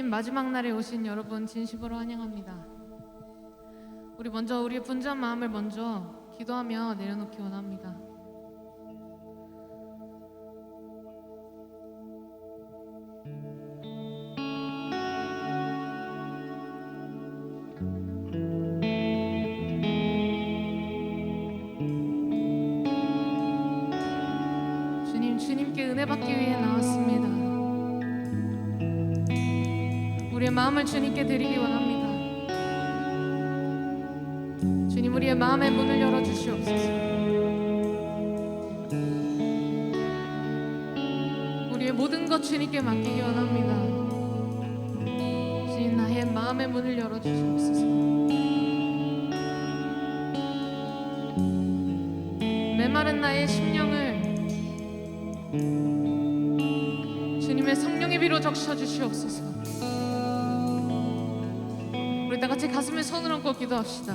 주님 마지막 날에 오신 여러분 진심으로 환영합니다. 우리 먼저 우리의 분주한 마음을 먼저 기도하며 내려놓기 원합니다. 주님께 은혜 받기 위해 나왔습니다. 우리의 마음을 주님께 드리기 원합니다. 주님, 우리의 마음의 문을 열어주시옵소서. 우리의 모든 것 주님께 맡기기 원합니다. 주님, 나의 마음의 문을 열어주시옵소서. 메마른 나의 심령을 주님의 성령의 비로 적셔주시옵소서. 우리 다같이 가슴에 손을 얹고 기도합시다.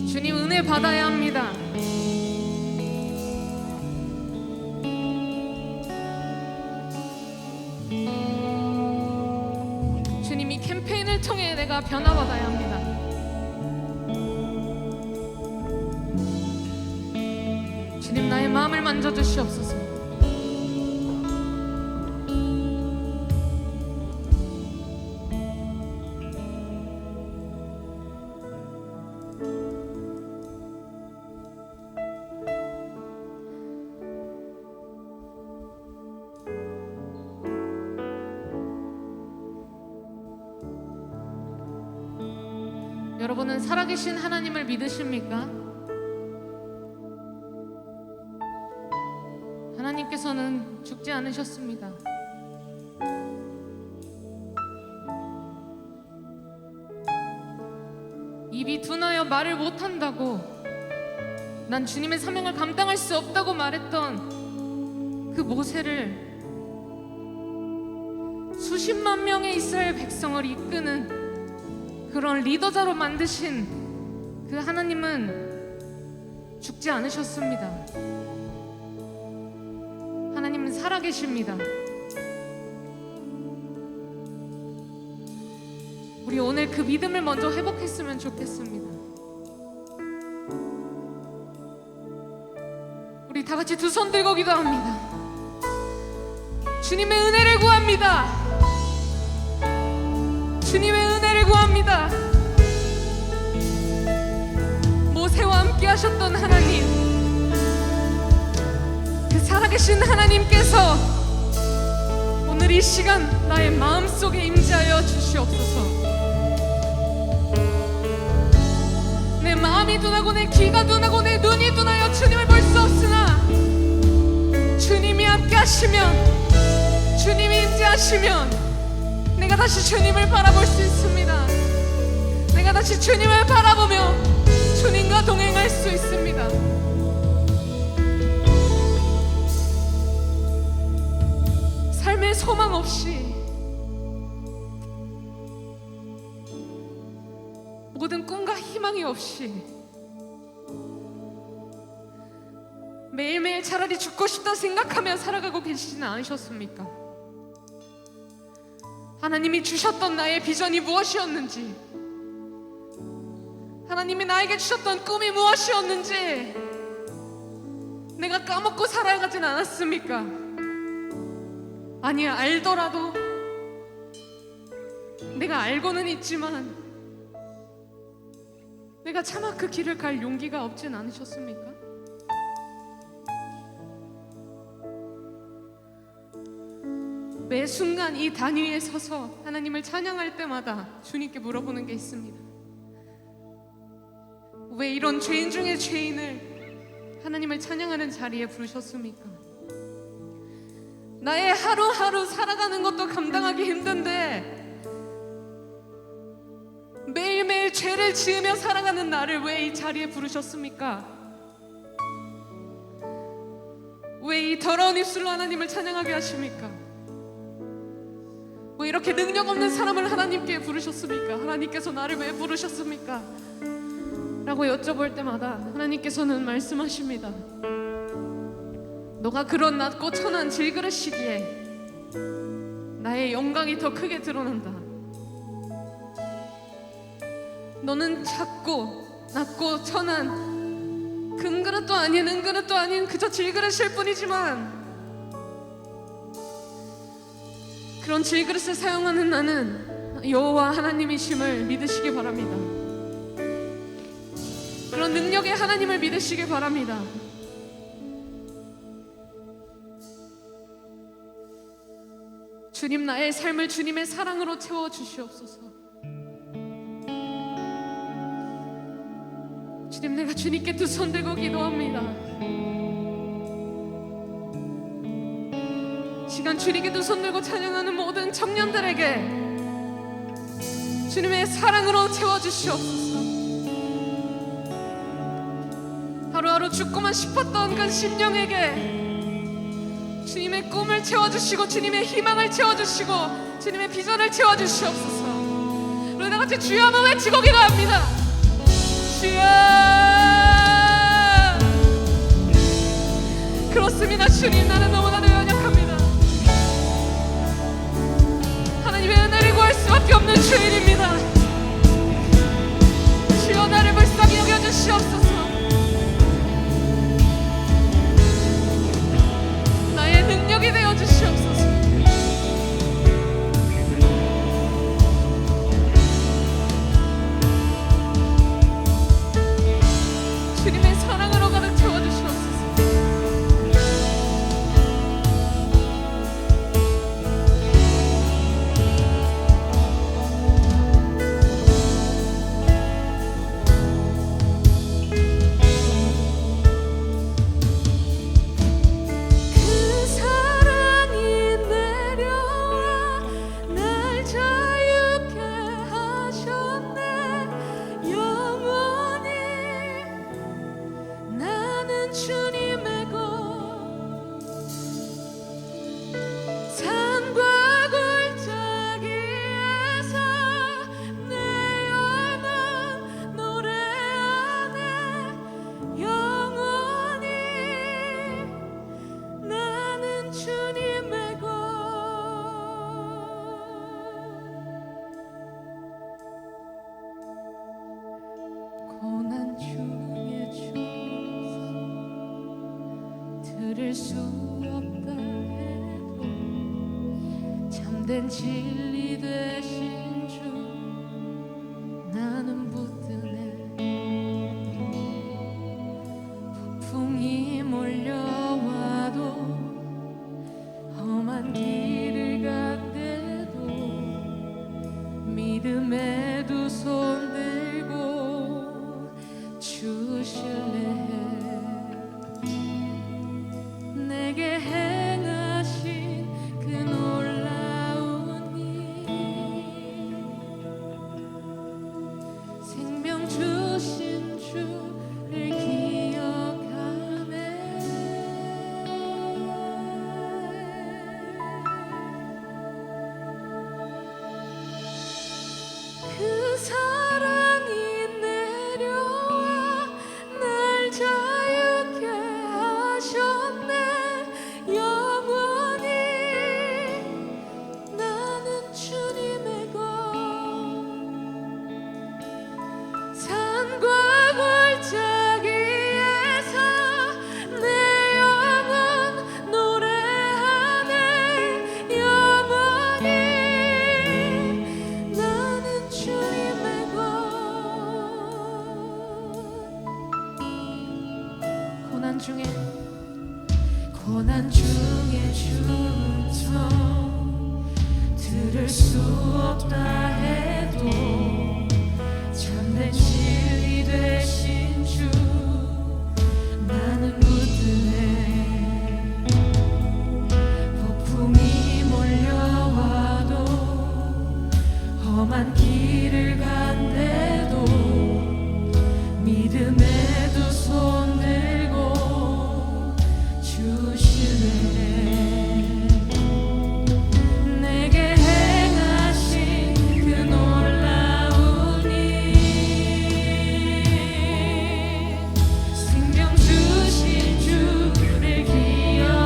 주님, 은혜 받아야 합니다. 주님, 이 캠페인을 통해 내가 변화받아야 합니다. 주님, 나의 마음을 만져주시옵소서. 여러분은 살아계신 하나님을 믿으십니까? 하나님께서는 죽지 않으셨습니다. 입이 둔하여 말을 못한다고, 난 주님의 사명을 감당할 수 없다고 말했던 그 모세를 수십만 명의 이스라엘 백성을 이끄는 그런 리더자로 만드신 그 하나님은 죽지 않으셨습니다. 하나님은 살아계십니다. 우리 오늘 그 믿음을 먼저 회복했으면 좋겠습니다. 우리 다 같이 두 손 들고 기도합니다. 주님의 은혜를 구합니다. 주님의 은혜를 구합니다. 모세와 함께 하셨던 하나님, 그 살아계신 하나님께서 오늘 이 시간 나의 마음속에 임재하여 주시옵소서. 내 마음이 둔하고 내 귀가 둔하고 내 눈이 둔하여 주님을 볼 수 없으나 주님이 함께 하시면, 주님이 임재하시면 내가 다시 주님을 바라볼 수 있습니다. 내가 다시 주님을 바라보며 주님과 동행할 수 있습니다. 삶의 소망 없이, 모든 꿈과 희망이 없이 매일매일 차라리 죽고 싶다 생각하며 살아가고 계시지는 않으셨습니까? 하나님이 주셨던 나의 비전이 무엇이었는지, 하나님이 나에게 주셨던 꿈이 무엇이었는지 내가 까먹고 살아가진 않았습니까? 아니야, 알더라도 내가 알고는 있지만 내가 차마 그 길을 갈 용기가 없진 않으셨습니까? 매 순간 이 단위에 서서 하나님을 찬양할 때마다 주님께 물어보는 게 있습니다. 왜 이런 죄인 중에 죄인을 하나님을 찬양하는 자리에 부르셨습니까? 나의 하루하루 살아가는 것도 감당하기 힘든데 매일매일 죄를 지으며 살아가는 나를 왜 이 자리에 부르셨습니까? 왜 이 더러운 입술로 하나님을 찬양하게 하십니까? 왜 이렇게 능력 없는 사람을 하나님께 부르셨습니까? 하나님께서 나를 왜 부르셨습니까? 라고 여쭤볼 때마다 하나님께서는 말씀하십니다. 너가 그런 낮고 천한 질그릇이기에 나의 영광이 더 크게 드러난다. 너는 작고 낮고 천한 금그릇도 아닌 은그릇도 아닌 그저 질그릇일 뿐이지만 그런 질그릇을 사용하는 나는 여호와 하나님이심을 믿으시기 바랍니다. 그런 능력의 하나님을 믿으시기 바랍니다. 주님, 나의 삶을 주님의 사랑으로 채워주시옵소서. 주님, 내가 주님께 두 손 들고 기도합니다. 시간 주님께 두 손 들고 찬양하는 모든 청년들에게 주님의 사랑으로 채워주시옵소서. 하루하루 죽고만 싶었던 그 심령에게 주님의 꿈을 채워주시고 주님의 희망을 채워주시고 주님의 비전을 채워주시옵소서. 우리 다같이 주여 한번 외치고 기도합니다. 주여. 그렇습니다. 주님, 나는 너무나도 연약합니다. 하나님의 은혜를 구할 수밖에 없는 죄인입니다. 주여, 나를 불쌍히 여겨주시옵소서. 나의 능력이 되어주시옵소서. 주님의 사랑으로 가득 채워주시옵소서. 고난 중에 주옵소서. 들을 수 없다 해도 참된 진리 되신 주 나는 붙드네. 폭풍이 몰려와도 험한 길을 간대도 믿음의 두 손 들고 주실래. 내게 행하신 그 놀라운 일 생명 주신 주를 기억하네. 그 사랑이 내려와 날 자유케 하셨네. 영원히 나는 주님의 것. 산과 골짜기에서 내 영혼 노래하네. 영원히 나는 주님의 것. 고난 중에 주는 청 들을 수 없다 해도 참된 진리 되신 주 나는 붙드네. 폭풍이 몰려와도 험한 길을 간대도 믿음의 두 손 들고 주시네. 내게 행하신 그 놀라운 일 생명 주신 주를 기억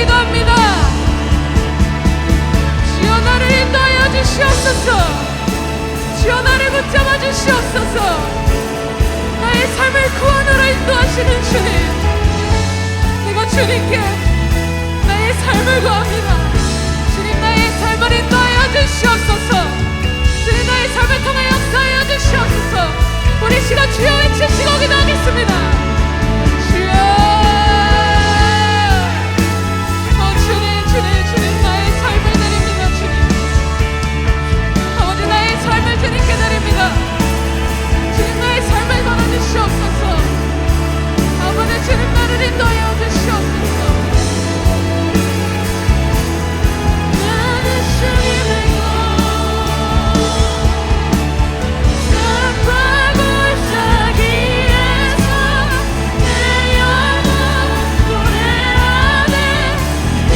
기도합니다. 주여 나를 인도하여 주시옵소서. 주여 나를 붙잡아 주시옵소서. 나의 삶을 구원으로 인도하시는 주님, 내가 주님께 나의 삶을 구합니다. 주님 나의 삶을 인도하여 주시옵소서. 주님 나의 삶을 통해 역사하여 주시옵소서. 우리 시간 주여 외치시고 기도하겠습니다. 주여, 주님 나의 삶을 드립니다. 주님 아버지, 나의 삶을 주님께 드립니다. 주님 나의 삶을 걸어주시옵소서. 아버지, 주님 나를 인도하여 주시옵소서. 나는 주님의 것, 산과 골짜기에서 내 영혼 노래하네.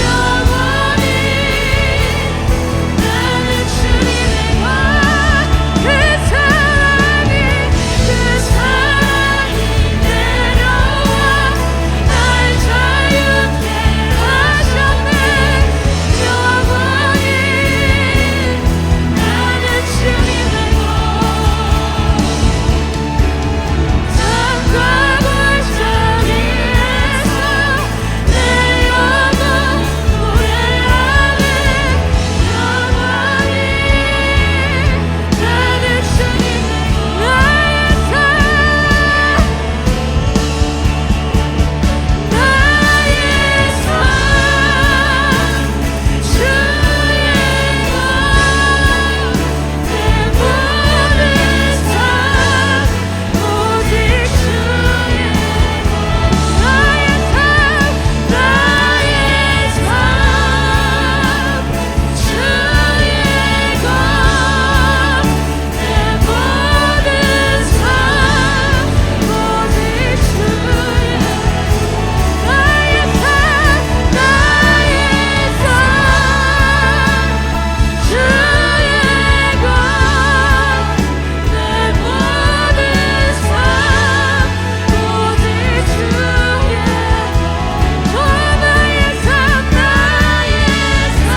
영원히 나는 주님의 것, 그 사랑이 내려와 날 자유케 하셨네. 영원히 나는 주님의 것, 산과 골짜기에서 내 영혼 노래하네. 영원히 나는 주님의 것, 나의 삶, 주의 것, 내 모든 삶 오직 주의 것, 나의 삶, 주의 것, 내 모든 삶 오직 주의 것, 나의 삶, 주의 것, 내 모든 삶 오직 주의 것, 나의 삶,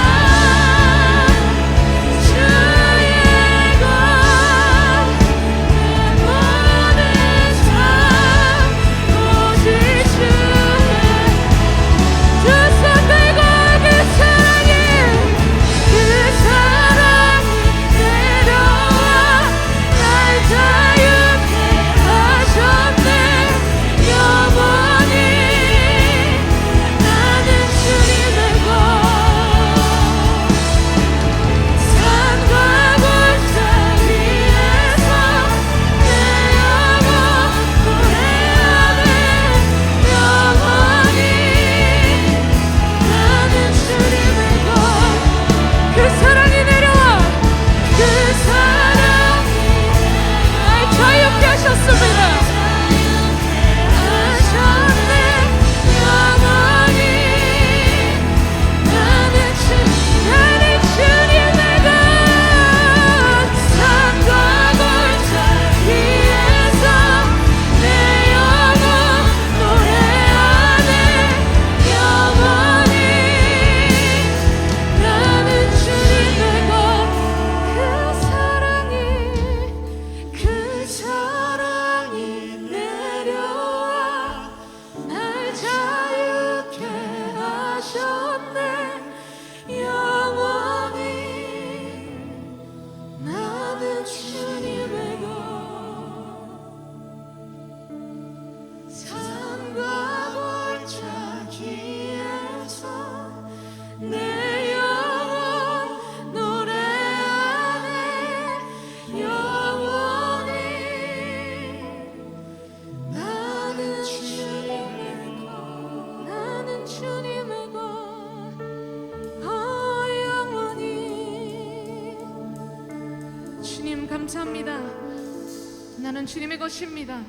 주의 것, 내 모든 삶 오직 주의 두 손 들고 그 사랑이 내려와 날 자유케 하셨네. 영원히 나는 주님의 것, 산과 골짜기에서 내 영혼 노래하네. 영원히 나는 주님의 것, 그 사랑이 내려와 그 사랑이 날 자유케 하셨습니다. 하셨네. 영원히 나는 주님의 것, 산과 골짜기에서 내 영혼 노래하네. 영원히 나는 주님의 것, 그 사랑이 내려와 날 자유케 하셨네. 영원히 나는 주님의 것, 산과 골짜기에서 내 영혼 노래하네. 영원히 나는 주님의 것, 나는 주님의 것, 영원히. 주님 감사합니다. 나는 주님의 것입니다.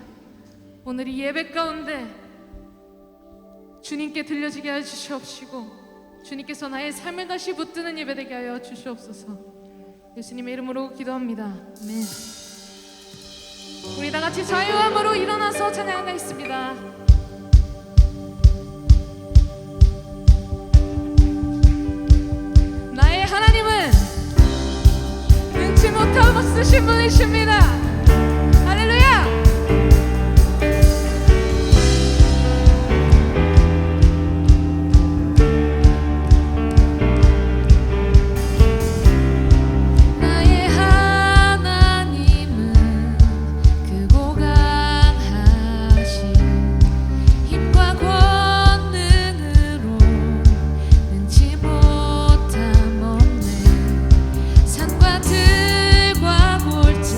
오늘 이 예배 가운데 주님께 들려지게 하여 주시옵시고, 주님께서 나의 삶을 다시 붙드는 예배 되게 하여 주시옵소서. 예수님의 이름으로 기도합니다. 아멘. 우리 다 같이 자유함으로 일어나서 찬양하겠습니다. 충만하십니다. 할렐루야. 나의 하나님은 크고 강하신 힘과 권능으로 능치 못함 없네. 산과 들과 골짜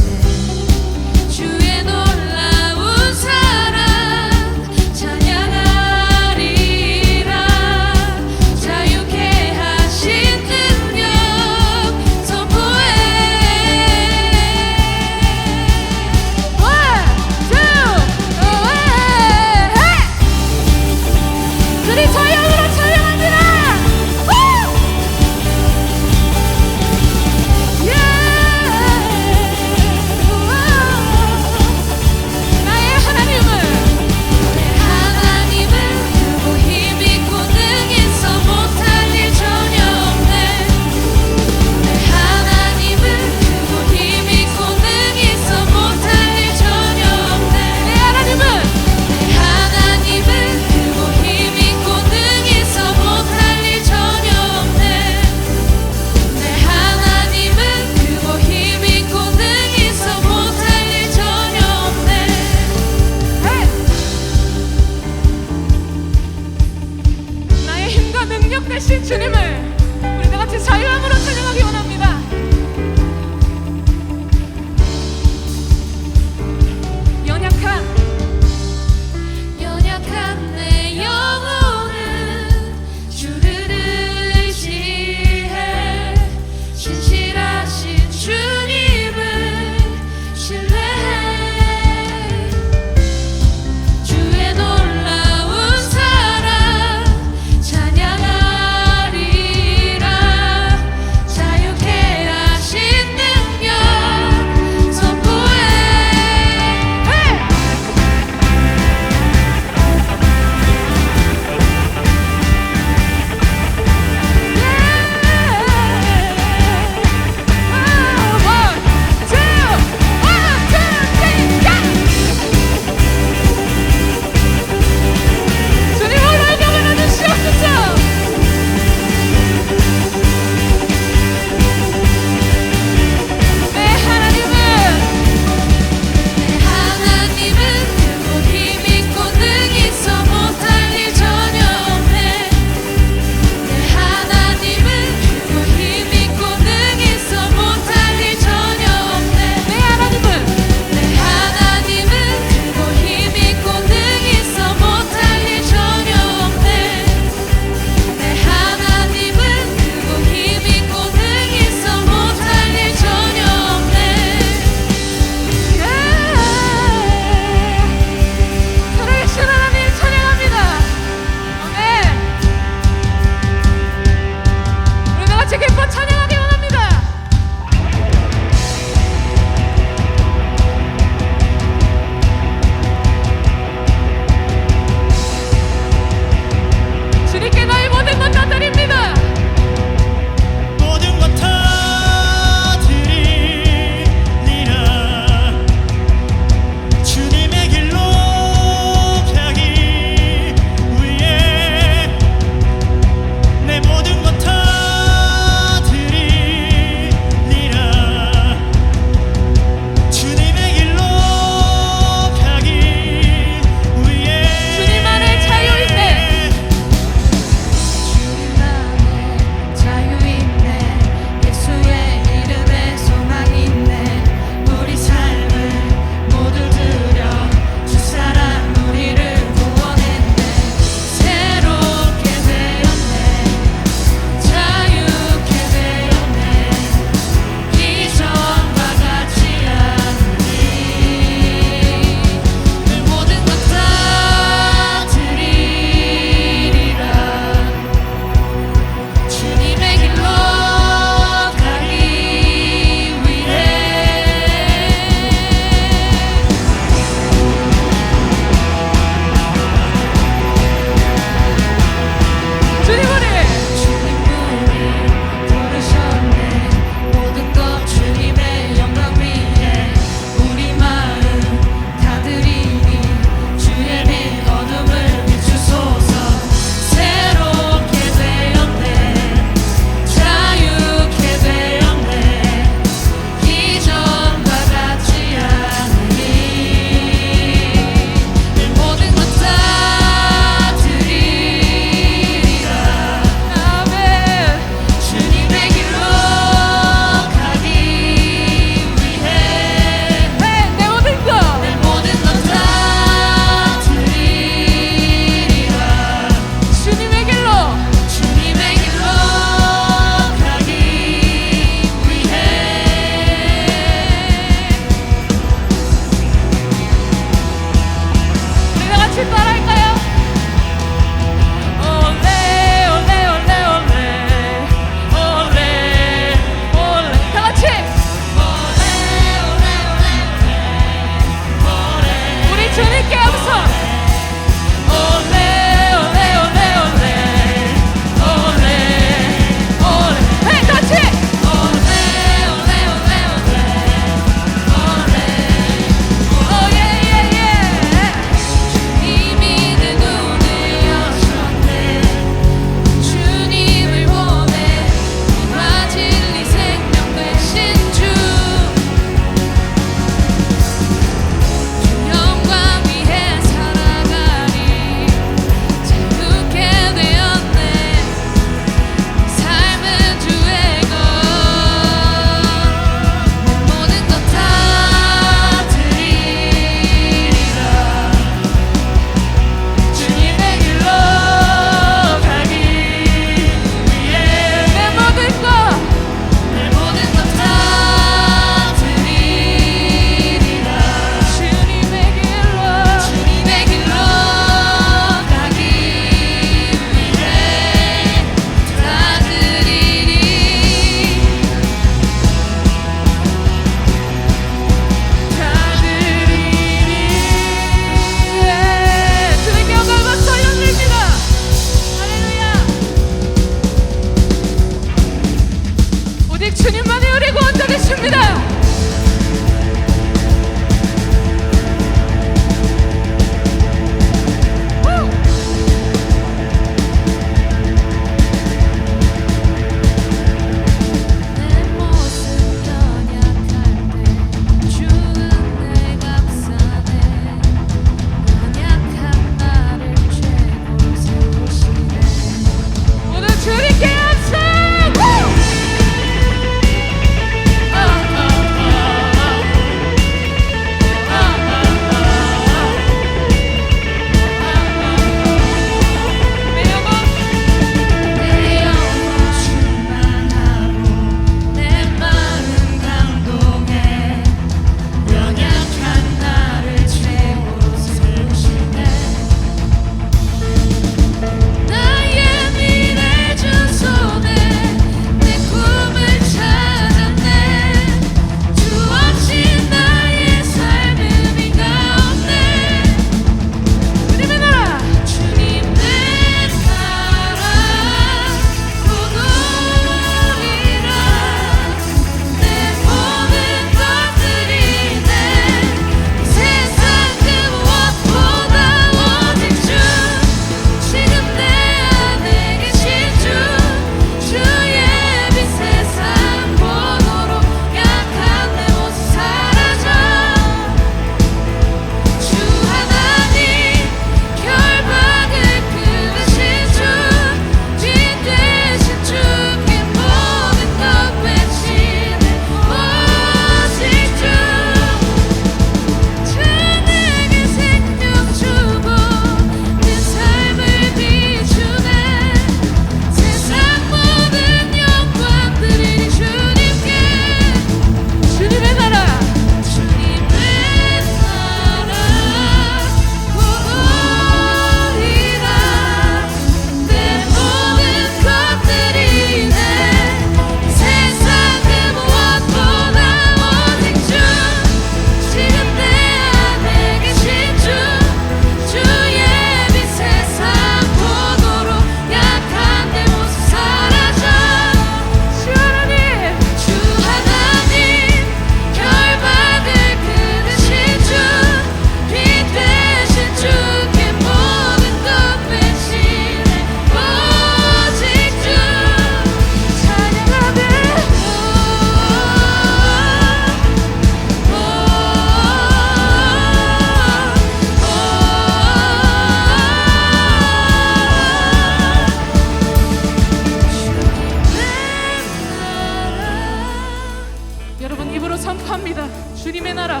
선포합니다. 주님의 나라,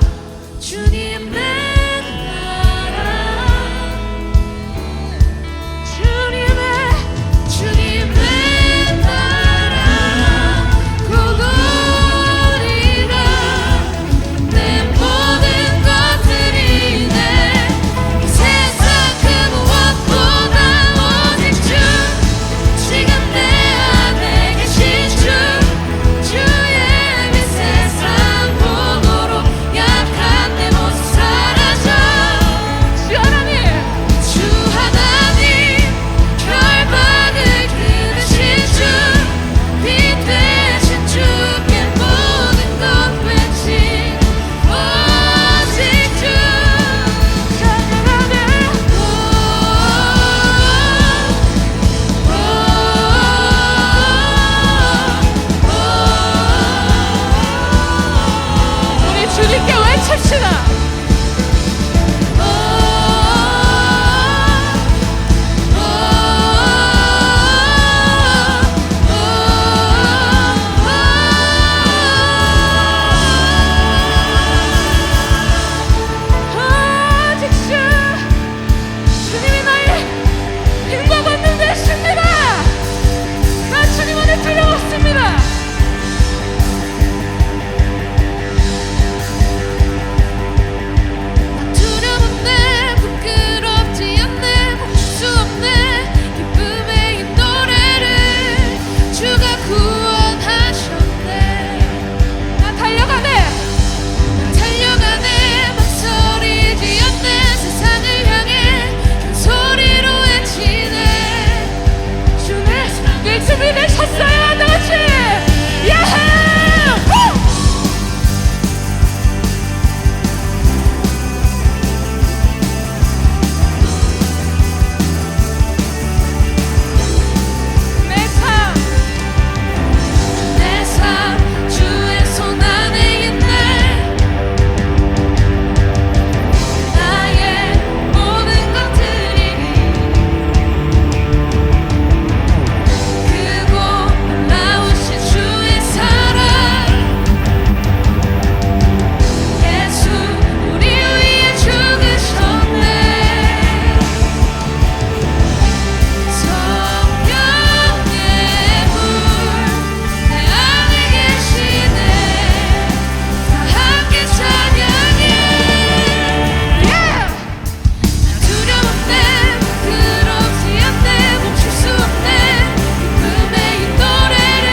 주님의 나라, 주님의 나라 고도리라. 내 모든 것들이 내 세상 그 무엇보다 오직 주, 지금 내 안에 계신 주, 주의 빛 세상 보도록 약한 내 모습 사라져. 주 하나님, 주 하나님 결박을 끊으신 주, 빛 되신 주께 모든 것 외친 오직 주. 찬양하네. 우리 주님께 외칩시다. 오직 주, 주님이 나의 힘과 권능 되십니다. 나 주님 안에 두려웠습니다. 두려웠네, 부끄럽지 않네, 멈출 수 없네, 기쁨의 이 노래를 주가 구원하셨네. 나 달려가네. 달려가네, 망설이지 않네, 세상을 향해 큰 소리로 외치네. 주는 늘 준비되셨어요. 너지 야하. 내 삶 주의 손 안에 있네. 나의 모든 것들이 크고 놀라우신 주의 사랑, 예수 우리 위해 죽으셨네. 성령의 불 내 안에 계시네. 다 함께 찬양해. 두려웠네, 부끄럽지 않네, 멈출 수 없네, 기쁨의 이 노래를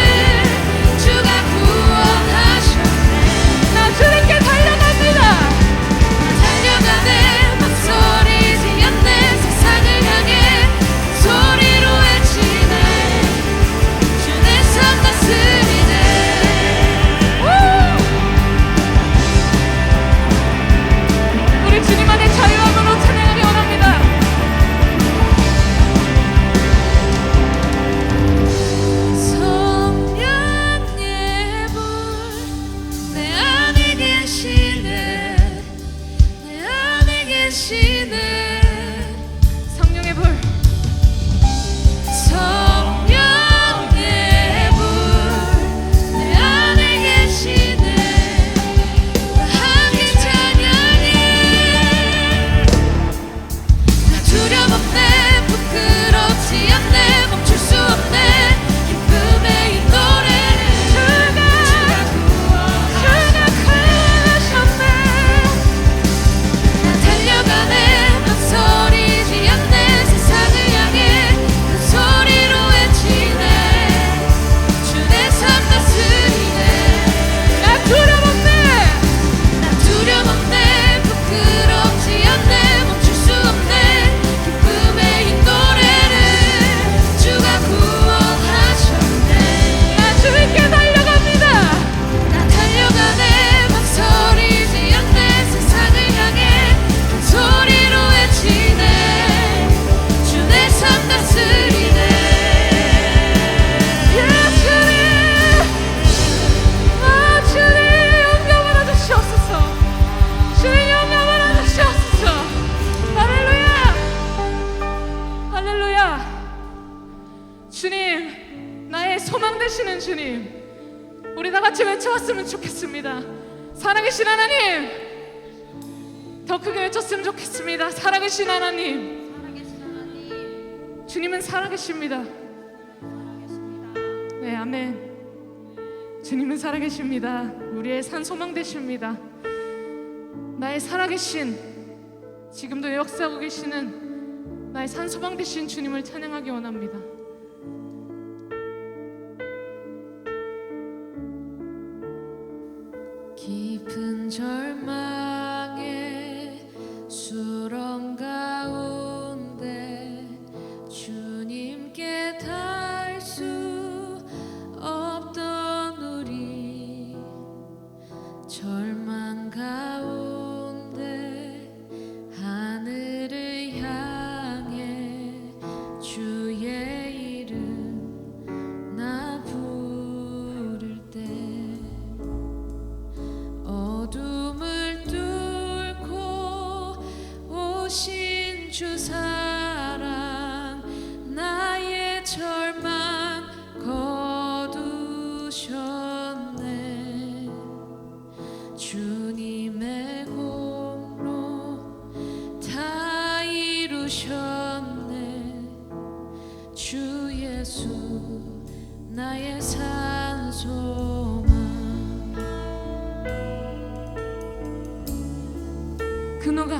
주가 구원하셨네. 나 주님께 달려갑니다. 달려가네, 망설이지 않네, 세상을 향해 소리로 외치네. 주 내 삶 다스리네. 우리 주님 안에 자유함으로 찬양하기 원합니다. 성령의 불 내 안에 계시네. 내 안에 계시네. 성령의 불, 성령의 불 내 안에 계시네. 다 함께 찬양해. 나 두려웠네, 부끄럽지 않네, 멈출 수 없네, 기쁨의 이 노래를 주가 구원하셨네. 나 달려가네, 망설이지 않네, 세상을 향해 큰 소리로 외치네. 주 내 삶 다스리네. 나 두려웠네. 난 두려웠네, 부끄럽지 않네, 멈출 수 없네, 기쁨의 이 노래를 주가 구원하셨네. 나 주님께 달려갑니다. 난 달려가네, 망설이지 않네, 세상을 향해 큰 소리로 외치네. 주 내 삶 다스리네. 예, 주님. 아, 주님 영감을 주시옵소서. 주님 영감을 주시옵소서. 할렐루야. 할렐루야. 주님, 나의 소망 되시는 주님, 우리 다 같이 외쳐왔으면 좋겠습니다. 살아계신 하나님, 더 크게 외쳤으면 좋겠습니다. 살아계신 하나님, 주님은 살아계십니다. 네, 아멘. 주님은 살아계십니다. 우리의 산소망 되십니다. 나의 살아계신, 지금도 역사하고 계시는 나의 산소망 되신 주님을 찬양하기 원합니다. 깊은 절망의 수렁 가운데 주님께 닿을 수 없던 우리, 절망 가운데 하늘을 향해 주의 이름 나 부를 때, 어둠을 뚫고 오신 주 사랑, 나의 절망 거두셨네. 주님의 공로 다 이루셨네. 주 예수 나의 산소망. 그 누가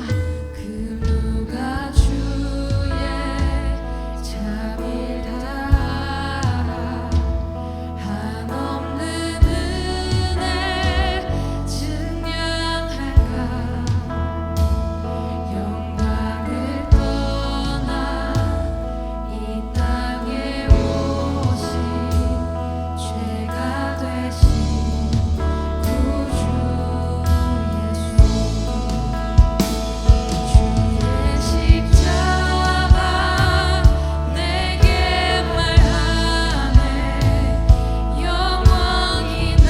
주의 자비를 따라 한없는 은혜 증명할까. 영광을 떠나 이 땅에 오신 죄가 되신 구주 예수, 주의 십자가 내게 말하네. 영원히 난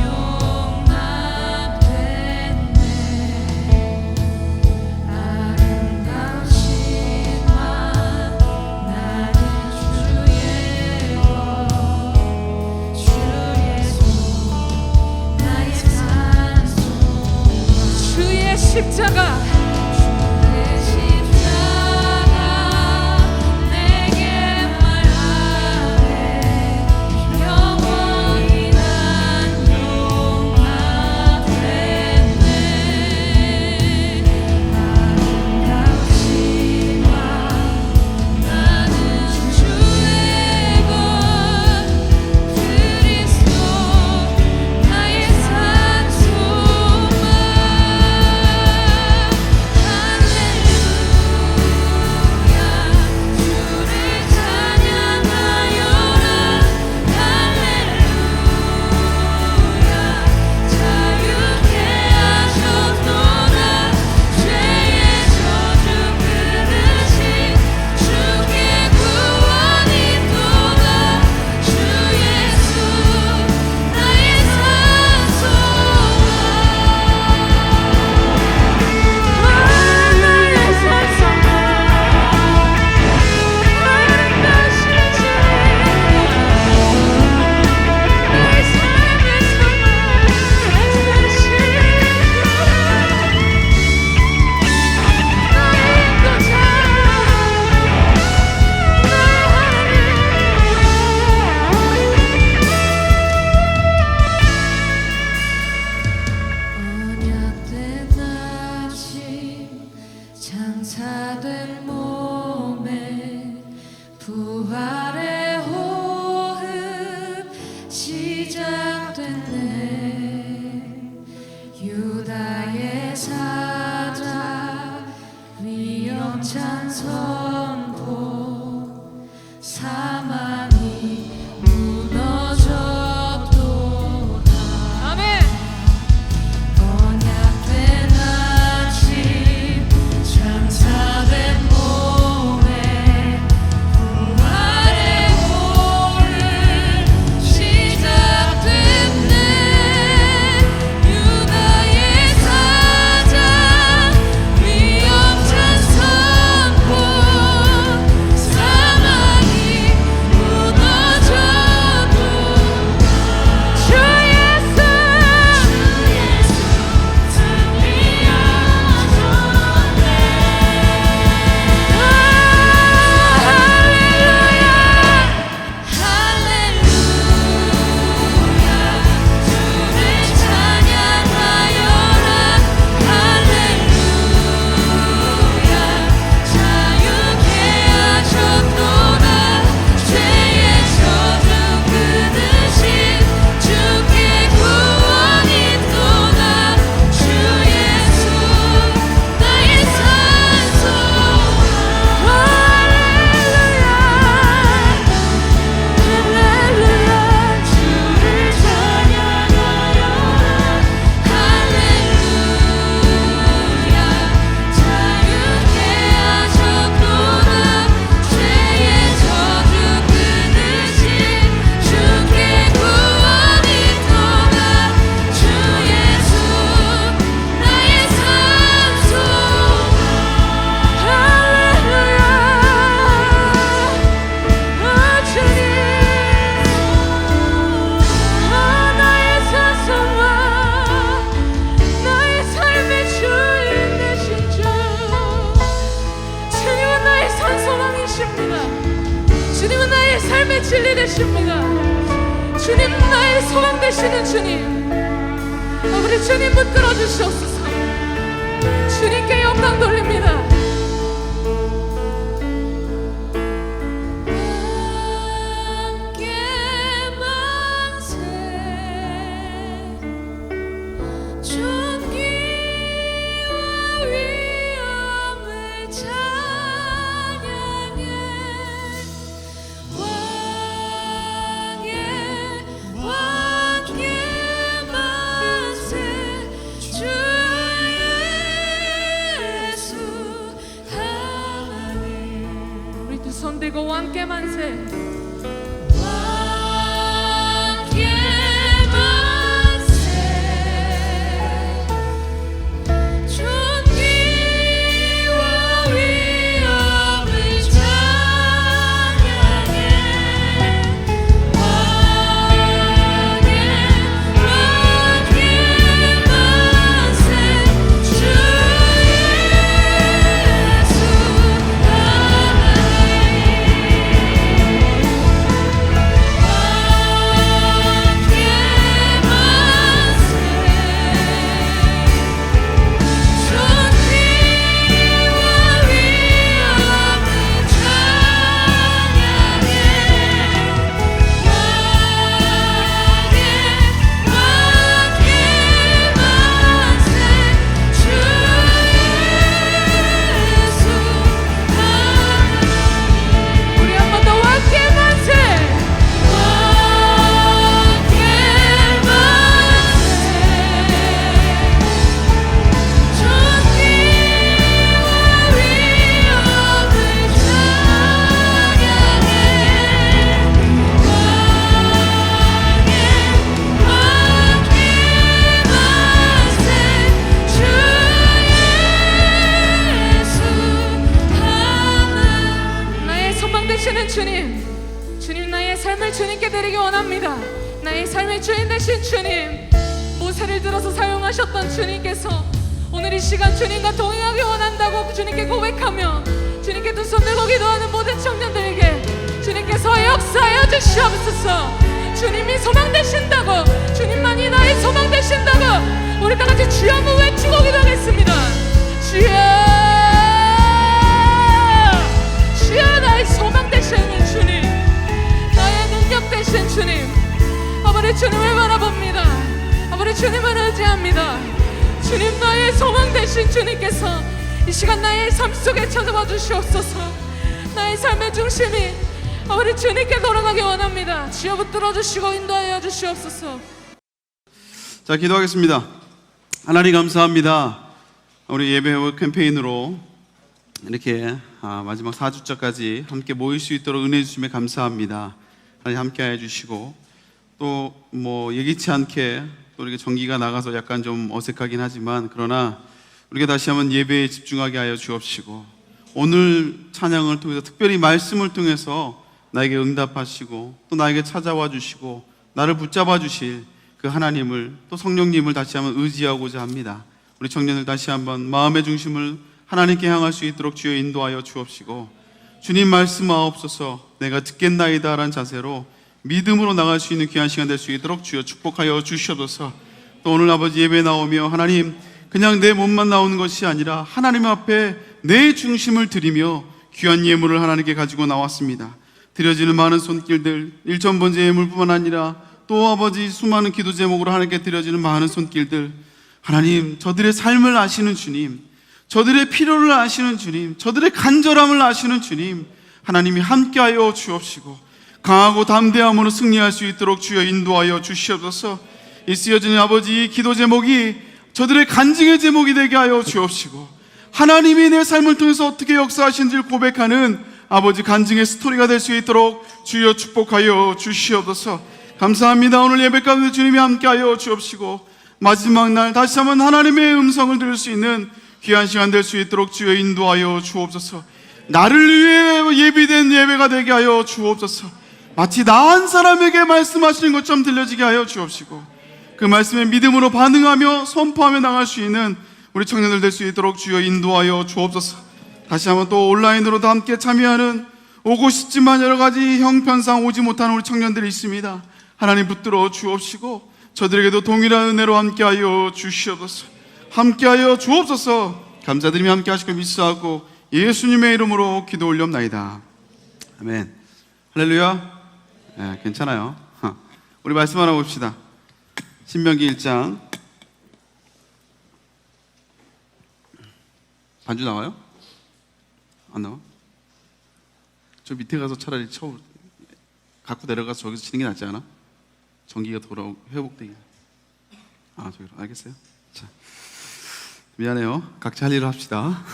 용납됐네. 아름다우시만 나는 주의 것, 주 예수 나의 산소망. 주의 십자가 주의 십자가 내게 말하네. 영원히 난 용납됐네. 아름다우시만 나는 주의 것, 그리스도 나의 산소망. 장사된 몸에 부활의 호흡 시작됐네. 유다의 사자 위험찬 선포, 사망이 무너졌도다. 아멘. 언약된 아침 장사된 몸에 부활의 호흡 시작됐네. 유다의 사자 진리 되십니다. 주님 나의 소망 되시는 주님, 우리 주님 붙들어 주시옵소서. 주님께 영광 돌립니다. 손 들고 왕께 만세. 왕께 만세. 존귀와 위엄을 찬양해. 왕께 만세. 주 예수 주님 나의 삶을 주님께 드리기 원합니다. 나의 삶의 주인 되신 주님, 모세를 들어서 사용하셨던 주님께서 오늘 이 시간 주님과 동행하기 원한다고 주님께 고백하며 주님께 두 손 들고 기도하는 모든 청년들에게 주님께서 역사하여 주시옵소서. 주님이 소망 되신다고, 주님만이 나의 소망 되신다고 우리 다 같이 주여 한번 외치고 기도하겠습니다. 주여, 주여 나의 소망 되시는 주님, 나의 능력 되신 주님, 아버지 주님을 바라봅니다. 아버지 주님을 의지합니다. 주님 나의 소망 되신 주님께서 이 시간 나의 삶 속에 찾아와 주시옵소서. 나의 삶의 중심이 아버지 주님께 돌아가기 원합니다. 주여 붙들어 주시고 인도하여 주시옵소서. 자, 기도하겠습니다. 하나님 감사합니다. 우리 예배 캠페인으로 이렇게 마지막 4주차까지 함께 모일 수 있도록 은혜 주심에 감사합니다. 하나님 함께 해주시고 또 예기치 않게 또 이렇게 전기가 나가서 약간 좀 어색하긴 하지만 그러나 우리가 다시 한번 예배에 집중하게 하여 주옵시고 오늘 찬양을 통해서 특별히 말씀을 통해서 나에게 응답하시고 또 나에게 찾아와 주시고 나를 붙잡아 주실 그 하나님을 또 성령님을 다시 한번 의지하고자 합니다. 우리 청년들 다시 한번 마음의 중심을 하나님께 향할 수 있도록 주여 인도하여 주옵시고 주님 말씀하옵소서. 내가 듣겠나이다 라는 자세로 믿음으로 나갈 수 있는 귀한 시간 될 수 있도록 주여 축복하여 주시옵소서. 또 오늘 아버지 예배 나오며 하나님 그냥 내 몸만 나오는 것이 아니라 하나님 앞에 내 중심을 드리며 귀한 예물을 하나님께 가지고 나왔습니다. 드려지는 많은 손길들, 일천번제 예물뿐만 아니라 또 아버지 수많은 기도 제목으로 하나님께 드려지는 많은 손길들, 하나님 저들의 삶을 아시는 주님, 저들의 필요를 아시는 주님, 저들의 간절함을 아시는 주님, 하나님이 함께하여 주옵시고 강하고 담대함으로 승리할 수 있도록 주여 인도하여 주시옵소서. 이 쓰여지는 아버지 이 기도 제목이 저들의 간증의 제목이 되게 하여 주옵시고 하나님이 내 삶을 통해서 어떻게 역사하신지를 고백하는 아버지 간증의 스토리가 될 수 있도록 주여 축복하여 주시옵소서. 감사합니다. 오늘 예배 가운데 주님이 함께하여 주옵시고 마지막 날 다시 한번 하나님의 음성을 들을 수 있는 귀한 시간 될 수 있도록 주여 인도하여 주옵소서. 나를 위해 예비된 예배가 되게 하여 주옵소서. 마치 나 한 사람에게 말씀하시는 것처럼 들려지게 하여 주옵시고 그 말씀에 믿음으로 반응하며 선포하며 나갈 수 있는 우리 청년들 될 수 있도록 주여 인도하여 주옵소서. 다시 한번 또 온라인으로도 함께 참여하는 오고 싶지만 여러 가지 형편상 오지 못하는 우리 청년들이 있습니다. 하나님 붙들어 주옵시고 저들에게도 동일한 은혜로 함께하여 주시옵소서. 함께하여 주옵소서. 감사드리며 함께 하실 걸 믿사하고 예수님의 이름으로 기도 올렵나이다. 아멘. 할렐루야. 네, 괜찮아요. 우리 말씀 하나 봅시다. 신명기 1장. 반주 나와요? 안 나와? 저 밑에 가서 차라리 갖고 내려가서 저기서 치는 게 낫지 않아? 전기가 돌아오고 회복되기. 저기로. 알겠어요? 자, 미안해요. 각자 할 일을 합시다.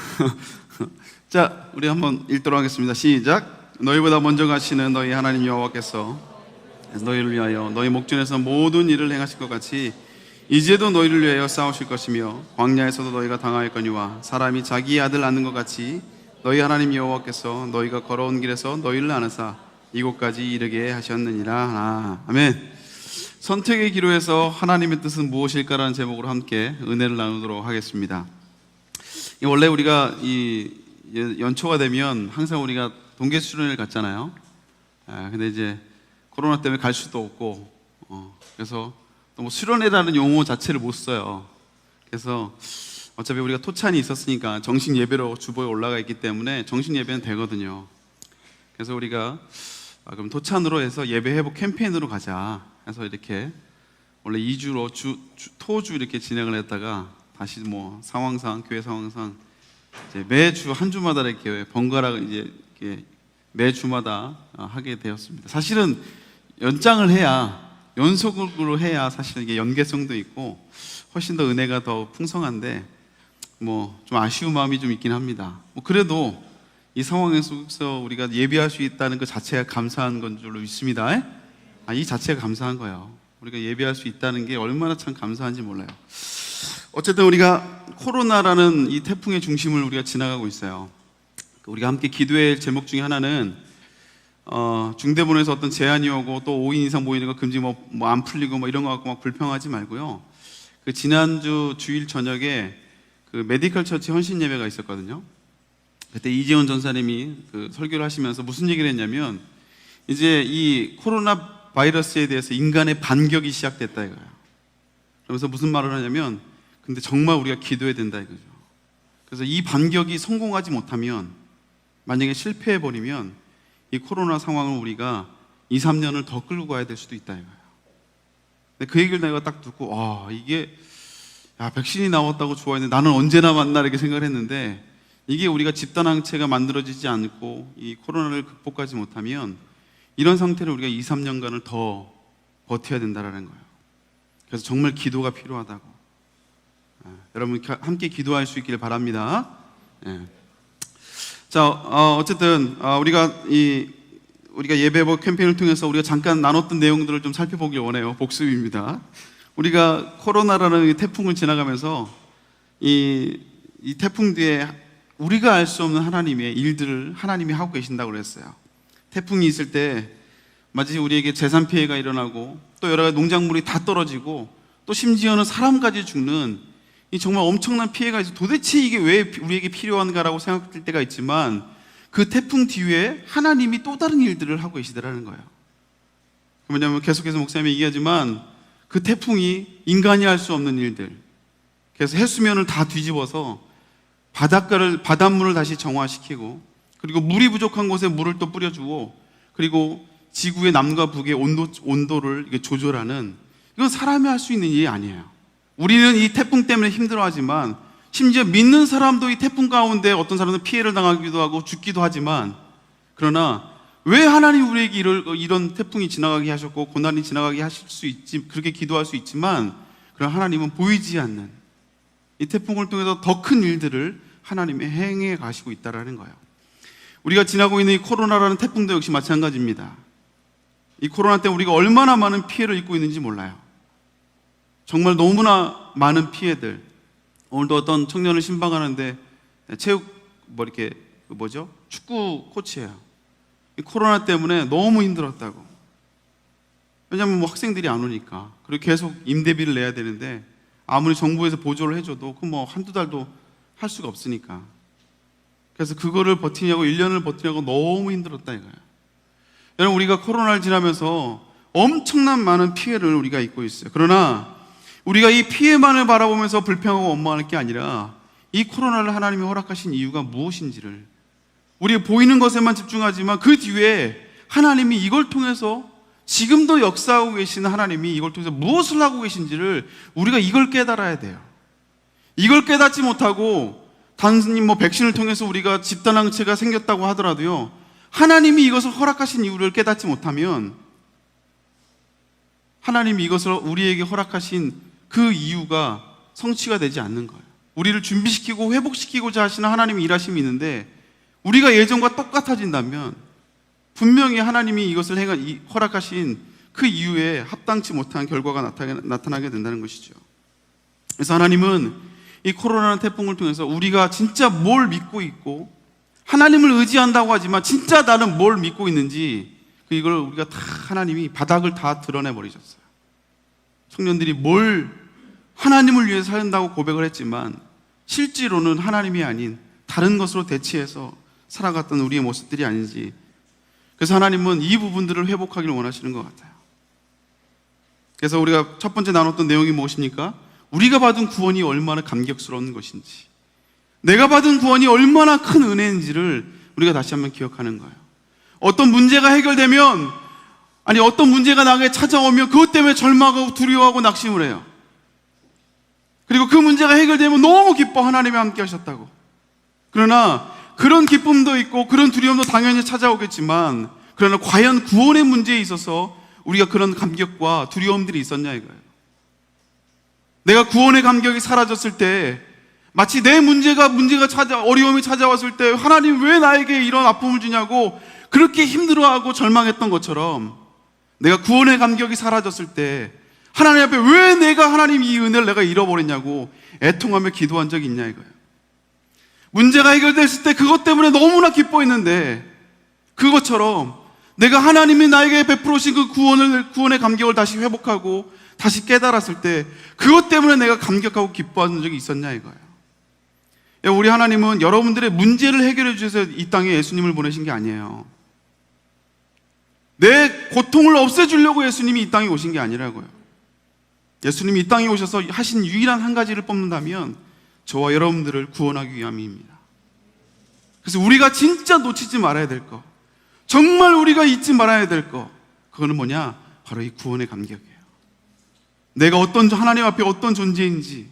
자, 우리 한번 읽도록 하겠습니다. 시작. 너희보다 먼저 가시는 너희 하나님 여호와께서 너희를 위하여 너희 목전에서 모든 일을 행하실 것 같이 이제도 너희를 위하여 싸우실 것이며 광야에서도 너희가 당하였거니와 사람이 자기 아들 낳는 것 같이 너희 하나님 여호와께서 너희가 걸어온 길에서 너희를 나누사 이곳까지 이르게 하셨느니라. 아멘. 선택의 기로에서 하나님의 뜻은 무엇일까라는 제목으로 함께 은혜를 나누도록 하겠습니다. 원래 우리가 이 연초가 되면 항상 우리가 동계 수련회를 갔잖아요. 근데 이제 코로나 때문에 갈 수도 없고 그래서 또 뭐 수련회라는 용어 자체를 못 써요. 그래서 어차피 우리가 토찬이 있었으니까 정식 예배로 주보에 올라가 있기 때문에 정식 예배는 되거든요. 그래서 우리가 그럼 토찬으로 해서 예배 회복 캠페인으로 가자 해서 이렇게 원래 2주로 토주 이렇게 진행을 했다가 다시 뭐 상황상 교회 상황상 이제 매주 한 주마다 이렇게 번갈아 이제 이렇게 매주마다 하게 되었습니다. 사실은 연장을 해야 연속으로 해야 사실 이게 연계성도 있고 훨씬 더 은혜가 더 풍성한데 뭐 좀 아쉬운 마음이 좀 있긴 합니다. 뭐 그래도 이 상황에서 우리가 예배할 수 있다는 그 자체가 감사한 건 줄로 믿습니다. 이 자체가 감사한 거예요. 우리가 예배할 수 있다는 게 얼마나 참 감사한지 몰라요. 어쨌든 우리가 코로나라는 이 태풍의 중심을 우리가 지나가고 있어요. 우리가 함께 기도의 제목 중에 하나는 중대본에서 어떤 제한이 오고 또 5인 이상 모이는 거 금지 뭐 안 풀리고 뭐 이런 거 갖고 막 불평하지 말고요. 그 지난주 주일 저녁에 그 메디컬 처치 헌신 예배가 있었거든요. 그때 이재원 전사님이 그 설교를 하시면서 무슨 얘기를 했냐면 이제 이 코로나 바이러스에 대해서 인간의 반격이 시작됐다 이거예요. 그러면서 무슨 말을 하냐면 근데 정말 우리가 기도해야 된다 이거죠. 그래서 이 반격이 성공하지 못하면 만약에 실패해버리면 이 코로나 상황을 우리가 2, 3년을 더 끌고 가야 될 수도 있다 이거예요. 근데 그 얘기를 내가 딱 듣고 이게 백신이 나왔다고 좋아했는데 나는 언제나 만나 이렇게 생각을 했는데 이게 우리가 집단항체가 만들어지지 않고 이 코로나를 극복하지 못하면 이런 상태를 우리가 2, 3년간을 더 버텨야 된다는 거예요. 그래서 정말 기도가 필요하다고. 여러분 함께 기도할 수 있기를 바랍니다. 자, 어쨌든 우리가 예배복 캠페인을 통해서 우리가 잠깐 나눴던 내용들을 좀 살펴보길 원해요. 복습입니다. 우리가 코로나라는 태풍을 지나가면서 이 태풍 뒤에 우리가 알 수 없는 하나님의 일들을 하나님이 하고 계신다고 그랬어요. 태풍이 있을 때 마치 우리에게 재산 피해가 일어나고 또 여러 가지 농작물이 다 떨어지고 또 심지어는 사람까지 죽는 이 정말 엄청난 피해가 있어. 도대체 이게 왜 우리에게 필요한가라고 생각될 때가 있지만 그 태풍 뒤에 하나님이 또 다른 일들을 하고 계시더라는 거예요. 뭐냐면 계속해서 목사님이 얘기하지만 그 태풍이 인간이 할 수 없는 일들. 그래서 해수면을 다 뒤집어서 바닷물을 다시 정화시키고 그리고 물이 부족한 곳에 물을 또 뿌려주고 그리고 지구의 남과 북의 온도를 조절하는 이건 사람이 할 수 있는 일이 아니에요. 우리는 이 태풍 때문에 힘들어하지만 심지어 믿는 사람도 이 태풍 가운데 어떤 사람은 피해를 당하기도 하고 죽기도 하지만 그러나 왜 하나님 우리에게 이런 태풍이 지나가게 하셨고 고난이 지나가게 하실 수 있지 그렇게 기도할 수 있지만 그러나 하나님은 보이지 않는 이 태풍을 통해서 더 큰 일들을 하나님이 행해 가시고 있다는 거예요. 우리가 지나고 있는 이 코로나라는 태풍도 역시 마찬가지입니다. 이 코로나 때문에 우리가 얼마나 많은 피해를 입고 있는지 몰라요. 정말 너무나 많은 피해들. 오늘도 어떤 청년을 신방하는데 축구 코치예요. 이 코로나 때문에 너무 힘들었다고. 왜냐하면 학생들이 안 오니까. 그리고 계속 임대비를 내야 되는데 아무리 정부에서 보조를 해줘도 한두 달도 할 수가 없으니까. 그래서 그거를 버티냐고 1년을 버티냐고 너무 힘들었다 이거예요. 여러분, 우리가 코로나를 지나면서 엄청난 많은 피해를 우리가 입고 있어요. 그러나 우리가 이 피해만을 바라보면서 불평하고 원망할 게 아니라 이 코로나를 하나님이 허락하신 이유가 무엇인지를, 우리가 보이는 것에만 집중하지만 그 뒤에 하나님이 이걸 통해서 지금도 역사하고 계시는 하나님이 이걸 통해서 무엇을 하고 계신지를 우리가 이걸 깨달아야 돼요. 이걸 깨닫지 못하고 단순히 백신을 통해서 우리가 집단항체가 생겼다고 하더라도요, 하나님이 이것을 허락하신 이유를 깨닫지 못하면 하나님이 이것을 우리에게 허락하신 그 이유가 성취가 되지 않는 거예요. 우리를 준비시키고 회복시키고자 하시는 하나님의 일하심이 있는데 우리가 예전과 똑같아진다면 분명히 하나님이 이것을 허락하신 그 이유에 합당치 못한 결과가 나타나게 된다는 것이죠. 그래서 하나님은 이 코로나 태풍을 통해서 우리가 진짜 뭘 믿고 있고 하나님을 의지한다고 하지만 진짜 나는 뭘 믿고 있는지 이걸 우리가 다 하나님이 바닥을 다 드러내 버리셨어요. 청년들이 뭘 하나님을 위해 살린다고 고백을 했지만 실제로는 하나님이 아닌 다른 것으로 대치해서 살아갔던 우리의 모습들이 아닌지, 그래서 하나님은 이 부분들을 회복하기를 원하시는 것 같아요. 그래서 우리가 첫 번째 나눴던 내용이 무엇입니까? 우리가 받은 구원이 얼마나 감격스러운 것인지, 내가 받은 구원이 얼마나 큰 은혜인지를 우리가 다시 한번 기억하는 거예요. 어떤 문제가 해결되면, 어떤 문제가 나에게 찾아오면 그것 때문에 절망하고 두려워하고 낙심을 해요. 그리고 그 문제가 해결되면 너무 기뻐, 하나님이 함께 하셨다고. 그러나 그런 기쁨도 있고 그런 두려움도 당연히 찾아오겠지만, 그러나 과연 구원의 문제에 있어서 우리가 그런 감격과 두려움들이 있었냐 이거예요. 내가 구원의 감격이 사라졌을 때, 마치 내 어려움이 찾아왔을 때 하나님 왜 나에게 이런 아픔을 주냐고 그렇게 힘들어하고 절망했던 것처럼, 내가 구원의 감격이 사라졌을 때 하나님 앞에 왜 내가 하나님 이 은혜를 내가 잃어버렸냐고 애통하며 기도한 적이 있냐 이거예요. 문제가 해결됐을 때 그것 때문에 너무나 기뻐했는데, 그것처럼 내가 하나님이 나에게 베풀어주신 그 구원의 감격을 다시 회복하고 다시 깨달았을 때 그것 때문에 내가 감격하고 기뻐하는 적이 있었냐 이거예요. 우리 하나님은 여러분들의 문제를 해결해 주셔서 이 땅에 예수님을 보내신 게 아니에요. 내 고통을 없애주려고 예수님이 이 땅에 오신 게 아니라고요. 예수님이 이 땅에 오셔서 하신 유일한 한 가지를 뽑는다면 저와 여러분들을 구원하기 위함입니다. 그래서 우리가 진짜 놓치지 말아야 될 거, 정말 우리가 잊지 말아야 될 거, 그거는 뭐냐? 바로 이 구원의 감격이에요. 내가 하나님 앞에 어떤 존재인지,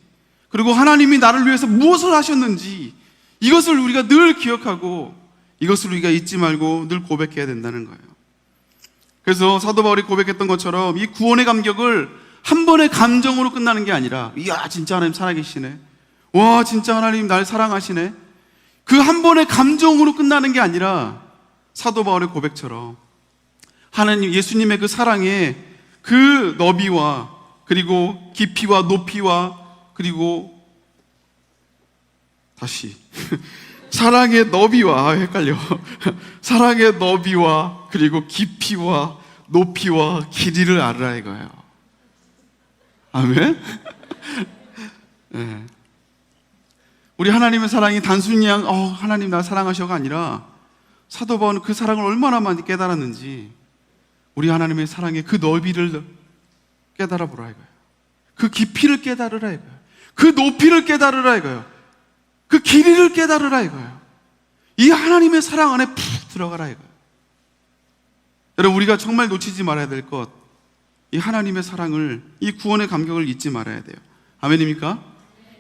그리고 하나님이 나를 위해서 무엇을 하셨는지, 이것을 우리가 늘 기억하고 이것을 우리가 잊지 말고 늘 고백해야 된다는 거예요. 그래서 사도 바울이 고백했던 것처럼 이 구원의 감격을 한 번의 감정으로 끝나는 게 아니라, 이야 진짜 하나님 살아계시네, 와 진짜 하나님 날 사랑하시네, 그 한 번의 감정으로 끝나는 게 아니라 사도 바울의 고백처럼 하나님 예수님의 그 사랑의 그 너비와 그리고 깊이와 높이와 그리고 다시 사랑의 너비와 헷갈려 사랑의 너비와 그리고 깊이와 높이와 길이를 알으라 이거예요. 아멘. 네. 우리 하나님의 사랑이 단순히 하나님 나 사랑하셔가 아니라 사도 바울은 그 사랑을 얼마나 많이 깨달았는지 우리 하나님의 사랑의 그 넓이를 깨달아 보라 이거예요. 그 깊이를 깨달으라 이거예요. 그 높이를 깨달으라 이거예요. 그 길이를 깨달으라 이거예요. 이 하나님의 사랑 안에 푹 들어가라 이거예요. 여러분, 우리가 정말 놓치지 말아야 될 것, 이 하나님의 사랑을, 이 구원의 감격을 잊지 말아야 돼요. 아멘입니까?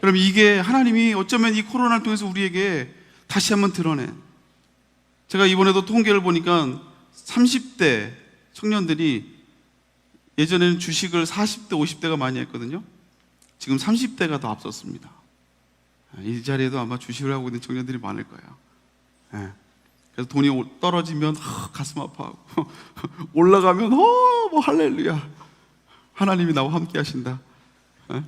그럼 이게 하나님이 어쩌면 이 코로나를 통해서 우리에게 다시 한번 드러낸, 제가 이번에도 통계를 보니까 30대 청년들이 예전에는 주식을 40대, 50대가 많이 했거든요. 지금 30대가 더 앞섰습니다. 이 자리에도 아마 주식을 하고 있는 청년들이 많을 거예요. 네. 그래서 돈이 떨어지면 가슴 아파하고 올라가면 뭐 할렐루야, 하나님이 나와 함께 하신다. 네?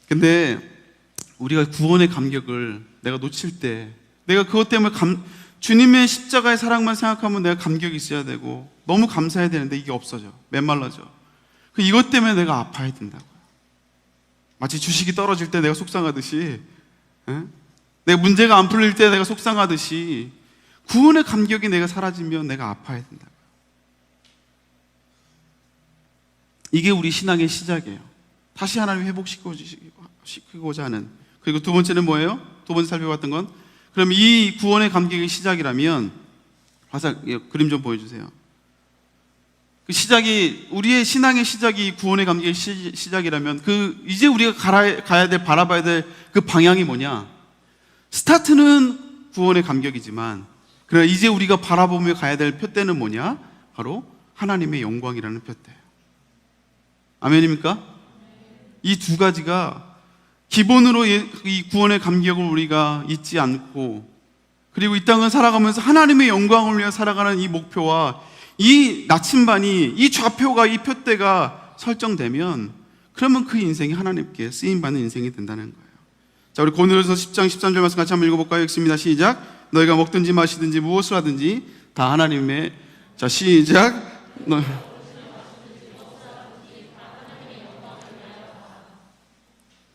근데 우리가 구원의 감격을 내가 놓칠 때, 내가 그것 때문에 주님의 십자가의 사랑만 생각하면 내가 감격이 있어야 되고 너무 감사해야 되는데 이게 없어져, 메말라져. 이것 때문에 내가 아파야 된다고요. 마치 주식이 떨어질 때 내가 속상하듯이 예? 내가 문제가 안 풀릴 때 내가 속상하듯이 구원의 감격이 내가 사라지면 내가 아파야 된다. 이게 우리 신앙의 시작이에요. 다시 하나님 회복시키고자 하는. 그리고 두 번째는 뭐예요? 두 번째 살펴봤던 건, 그럼 이 구원의 감격의 시작이라면, 화살 그림 좀 보여주세요. 그 시작이, 우리의 신앙의 시작이 구원의 감격의 시작이라면, 이제 우리가 가야 될, 바라봐야 될 그 방향이 뭐냐? 스타트는 구원의 감격이지만, 그러나 이제 우리가 바라보며 가야 될 표대는 뭐냐? 바로 하나님의 영광이라는 표대예요. 아멘입니까? 이 두 가지가 기본으로 이 구원의 감격을 우리가 잊지 않고, 그리고 이 땅을 살아가면서 하나님의 영광을 위해 살아가는 이 목표와 이 나침반이, 이 좌표가, 이 표대가 설정되면, 그러면 그 인생이 하나님께 쓰임받는 인생이 된다는 거예요. 자, 우리 고린도전서 10장 13절 말씀 같이 한번 읽어볼까요? 읽습니다. 시작. 너희가 먹든지 마시든지 무엇을 하든지 다 하나님의, 자 시작.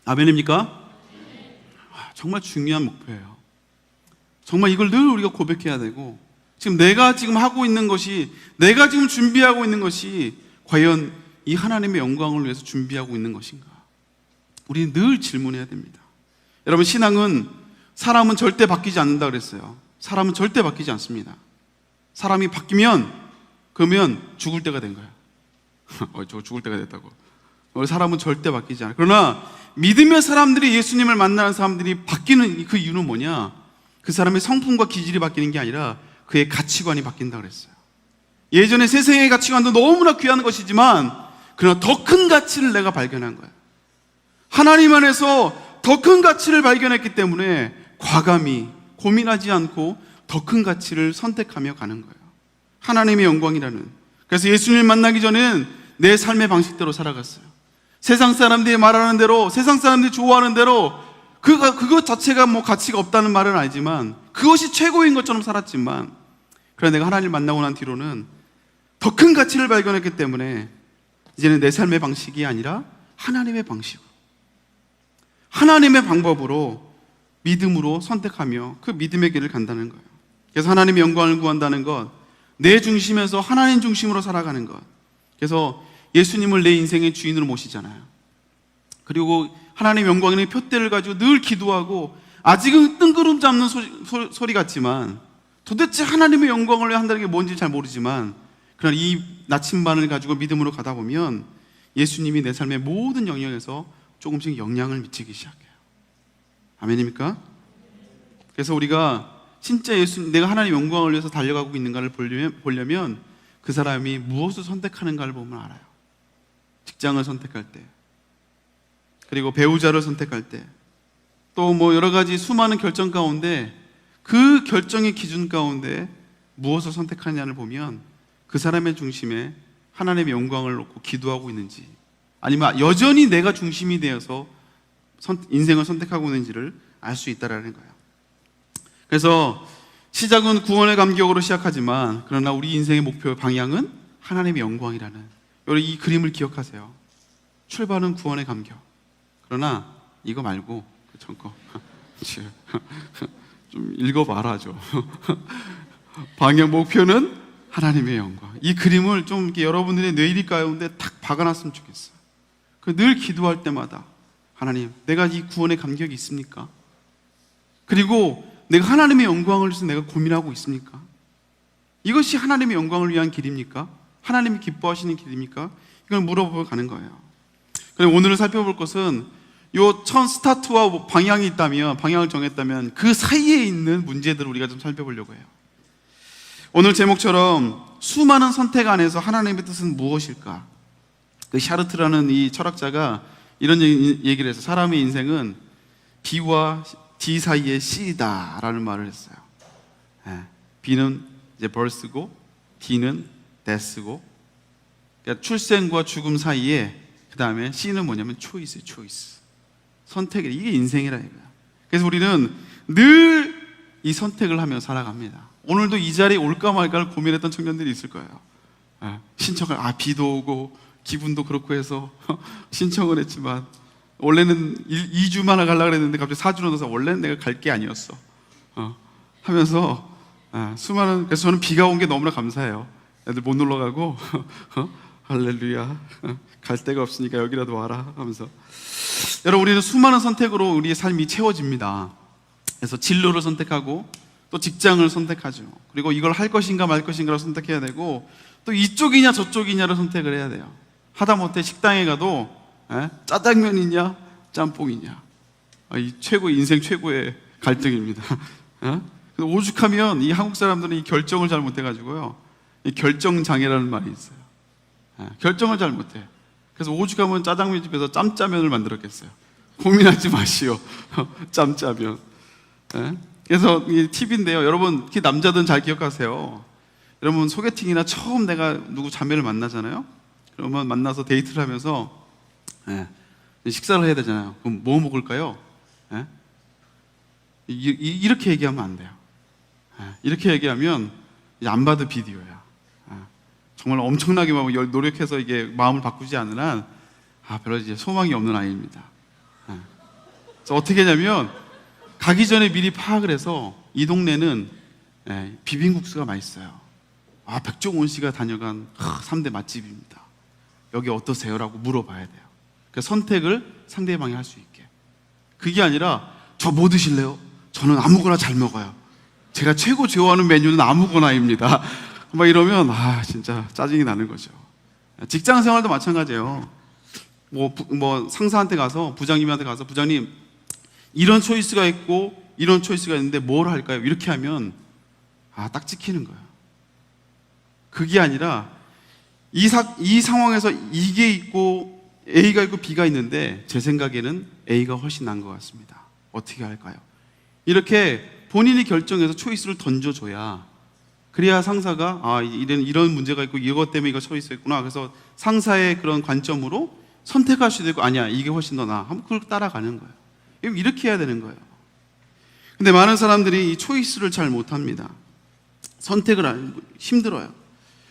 아멘입니까? 정말 중요한 목표예요. 정말 이걸 늘 우리가 고백해야 되고, 지금 내가 지금 하고 있는 것이, 내가 지금 준비하고 있는 것이 과연 이 하나님의 영광을 위해서 준비하고 있는 것인가? 우리는 늘 질문해야 됩니다. 여러분, 신앙은, 사람은 절대 바뀌지 않는다 그랬어요. 사람은 절대 바뀌지 않습니다. 사람이 바뀌면, 그러면 죽을 때가 된 거예요. 저 죽을 때가 됐다고. 사람은 절대 바뀌지 않아요. 그러나 믿음의 사람들이, 예수님을 만나는 사람들이 바뀌는 그 이유는 뭐냐? 그 사람의 성품과 기질이 바뀌는 게 아니라 그의 가치관이 바뀐다 그랬어요. 예전에 세상의 가치관도 너무나 귀한 것이지만, 그러나 더 큰 가치를 내가 발견한 거예요. 하나님 안에서 더 큰 가치를 발견했기 때문에 과감히 고민하지 않고 더 큰 가치를 선택하며 가는 거예요. 하나님의 영광이라는. 그래서 예수님을 만나기 전에는 내 삶의 방식대로 살아갔어요. 세상 사람들이 말하는 대로, 세상 사람들이 좋아하는 대로, 그것 자체가 뭐 가치가 없다는 말은 아니지만, 그것이 최고인 것처럼 살았지만, 그러나 내가 하나님을 만나고 난 뒤로는 더 큰 가치를 발견했기 때문에 이제는 내 삶의 방식이 아니라 하나님의 방식으로, 하나님의 방법으로, 믿음으로 선택하며 그 믿음의 길을 간다는 거예요. 그래서 하나님의 영광을 구한다는 것, 내 중심에서 하나님 중심으로 살아가는 것. 그래서 예수님을 내 인생의 주인으로 모시잖아요. 그리고 하나님의 영광의 표대를 가지고 늘 기도하고, 아직은 뜬구름 잡는 소리 같지만, 도대체 하나님의 영광을 위해 한다는 게 뭔지 잘 모르지만, 그러나 이 나침반을 가지고 믿음으로 가다 보면 예수님이 내 삶의 모든 영역에서 조금씩 영향을 미치기 시작해요. 아멘입니까? 그래서 우리가 진짜 내가 하나님의 영광을 위해서 달려가고 있는가를 보려면 그 사람이 무엇을 선택하는가를 보면 알아요. 직장을 선택할 때, 그리고 배우자를 선택할 때, 또 뭐 여러 가지 수많은 결정 가운데 그 결정의 기준 가운데 무엇을 선택하느냐를 보면 그 사람의 중심에 하나님의 영광을 놓고 기도하고 있는지, 아니면 여전히 내가 중심이 되어서 인생을 선택하고 있는지를 알 수 있다라는 거예요. 그래서 시작은 구원의 감격으로 시작하지만, 그러나 우리 인생의 목표 방향은 하나님의 영광이라는, 이 그림을 기억하세요. 출발은 구원의 감격. 그러나 이거 말고 그 전 거 좀 읽어봐라 좀. 방향 목표는 하나님의 영광. 이 그림을 좀 이렇게 여러분들의 뇌리 가운데 탁 박아놨으면 좋겠어요. 늘 기도할 때마다, 하나님, 내가 이 구원의 감격이 있습니까? 그리고 내가 하나님의 영광을 위해서 내가 고민하고 있습니까? 이것이 하나님의 영광을 위한 길입니까? 하나님이 기뻐하시는 길입니까? 이걸 물어보고 가는 거예요. 그럼 오늘 살펴볼 것은 요 첫 스타트와 방향이 있다면, 방향을 정했다면 그 사이에 있는 문제들을 우리가 좀 살펴보려고 해요. 오늘 제목처럼 수많은 선택 안에서 하나님의 뜻은 무엇일까? 그 샤르트라는 이 철학자가 이런 얘기를 해서, 사람의 인생은 B와 D 사이의 C다라는 말을 했어요. B는 이제 birth고 D는 death고, 그러니까 출생과 죽음 사이에, 그 다음에 C는 뭐냐면 choice. 선택이, 이게 인생이라 이거야. 그래서 우리는 늘 이 선택을 하며 살아갑니다. 오늘도 이 자리에 올까 말까를 고민했던 청년들이 있을 거예요. 신청을, 비도 오고 기분도 그렇고 해서 신청을 했지만 원래는 2주만 가려고 그랬는데 갑자기 4주로 넣어서 원래는 내가 갈 게 아니었어. 하면서 수많은, 그래서 저는 비가 온 게 너무나 감사해요. 애들 못 놀러 가고 할렐루야, 갈 데가 없으니까 여기라도 와라 하면서. 여러분, 우리는 수많은 선택으로 우리의 삶이 채워집니다. 그래서 진로를 선택하고 또 직장을 선택하죠. 그리고 이걸 할 것인가 말 것인가를 선택해야 되고, 또 이쪽이냐 저쪽이냐를 선택을 해야 돼요. 하다못해 식당에 가도 짜장면이냐 짬뽕이냐, 이 인생 최고의 갈등입니다. 오죽하면 이 한국 사람들은 이 결정을 잘 못해가지고요, 이 결정장애라는 말이 있어요. 결정을 잘 못해. 그래서 오죽하면 짜장면 집에서 짬짜면을 만들었겠어요. 고민하지 마시오. 짬짜면. 그래서 이 팁인데요, 여러분, 특히 남자들은 잘 기억하세요. 여러분, 소개팅이나 처음 내가 누구 자매를 만나잖아요. 그러면 만나서 데이트를 하면서 식사를 해야 되잖아요. 그럼 뭐 먹을까요? 이렇게 얘기하면 안 돼요. 이렇게 얘기하면 이제 안 봐도 비디오야. 정말 엄청나게 막 노력해서 이게 마음을 바꾸지 않는 한 별로 이제 소망이 없는 아이입니다. 그래서 어떻게 하냐면, 가기 전에 미리 파악을 해서 이 동네는 비빔국수가 맛있어요. 백종원 씨가 다녀간 3대 맛집입니다. 여기 어떠세요? 라고 물어봐야 돼요. 그래서 선택을 상대방이 할 수 있게. 그게 아니라 저 뭐 드실래요? 저는 아무거나 잘 먹어요. 제가 최고 좋아하는 메뉴는 아무거나입니다. 막 이러면 진짜 짜증이 나는 거죠. 직장 생활도 마찬가지예요. 뭐 상사한테 가서, 부장님한테 가서, 부장님 이런 초이스가 있고 이런 초이스가 있는데 뭘 할까요? 이렇게 하면 딱 찍히는 거예요. 그게 아니라 이 상황에서 이게 있고 A가 있고 B가 있는데 제 생각에는 A가 훨씬 나은 것 같습니다. 어떻게 할까요? 이렇게 본인이 결정해서 초이스를 던져줘야, 그래야 상사가 이런 문제가 있고 이것 때문에 이거 초이스가 있구나. 그래서 상사의 그런 관점으로 선택할 수도 있고, 아니야 이게 훨씬 더 나아 하면 그걸 따라가는 거예요. 이렇게 해야 되는 거예요. 근데 많은 사람들이 이 초이스를 잘 못합니다. 선택을 힘들어요.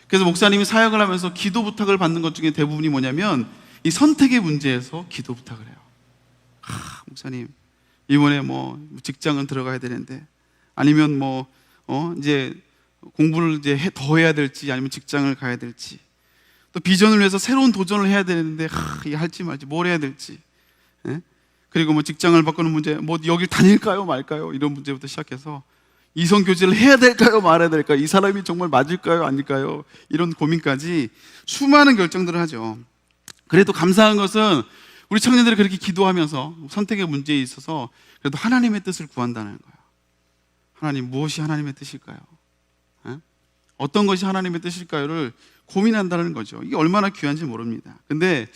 그래서 목사님이 사역을 하면서 기도 부탁을 받는 것 중에 대부분이 뭐냐면 이 선택의 문제에서 기도 부탁을 해요. 목사님, 이번에 뭐 직장은 들어가야 되는데, 아니면 이제 공부를 이제 더 해야 될지, 아니면 직장을 가야 될지, 또 비전을 위해서 새로운 도전을 해야 되는데 이게 할지 말지, 뭘 해야 될지, 그리고 뭐 직장을 바꾸는 문제, 여길 다닐까요 말까요, 이런 문제부터 시작해서 이성 교제를 해야 될까요 말아야 될까요, 이 사람이 정말 맞을까요 아닐까요, 이런 고민까지 수많은 결정들을 하죠. 그래도 감사한 것은 우리 청년들이 그렇게 기도하면서 선택의 문제에 있어서 그래도 하나님의 뜻을 구한다는 거예요. 하나님, 무엇이 하나님의 뜻일까요? 어떤 것이 하나님의 뜻일까요를 고민한다는 거죠. 이게 얼마나 귀한지 모릅니다. 근데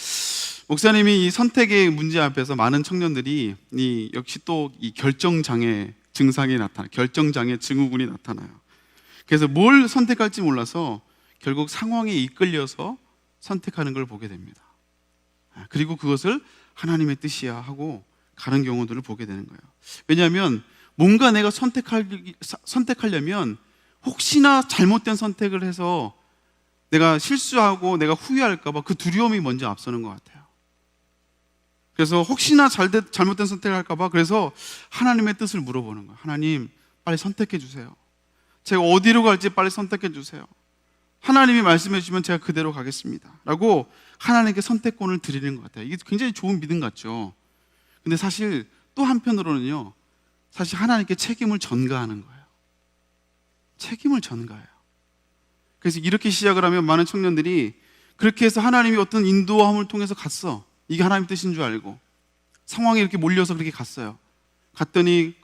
목사님이 이 선택의 문제 앞에서 많은 청년들이 역시 또 이 결정장애 증상이 결정장애 증후군이 나타나요. 그래서 뭘 선택할지 몰라서 결국 상황에 이끌려서 선택하는 걸 보게 됩니다. 그리고 그것을 하나님의 뜻이야 하고 가는 경우들을 보게 되는 거예요. 왜냐하면 뭔가 내가 선택하려면 혹시나 잘못된 선택을 해서 내가 실수하고 내가 후회할까 봐 그 두려움이 먼저 앞서는 것 같아요. 그래서 혹시나 잘못된 선택을 할까 봐 그래서 하나님의 뜻을 물어보는 거예요. 하나님, 빨리 선택해 주세요. 제가 어디로 갈지 빨리 선택해 주세요. 하나님이 말씀해 주시면 제가 그대로 가겠습니다 라고 하나님께 선택권을 드리는 것 같아요. 이게 굉장히 좋은 믿음 같죠. 근데 사실 또 한편으로는요, 사실 하나님께 책임을 전가하는 거예요. 책임을 전가해요. 그래서 이렇게 시작을 하면 많은 청년들이 그렇게 해서 하나님이 어떤 인도함을 통해서 갔어. 이게 하나님 뜻인 줄 알고 상황에 이렇게 몰려서 그렇게 갔어요. 갔더니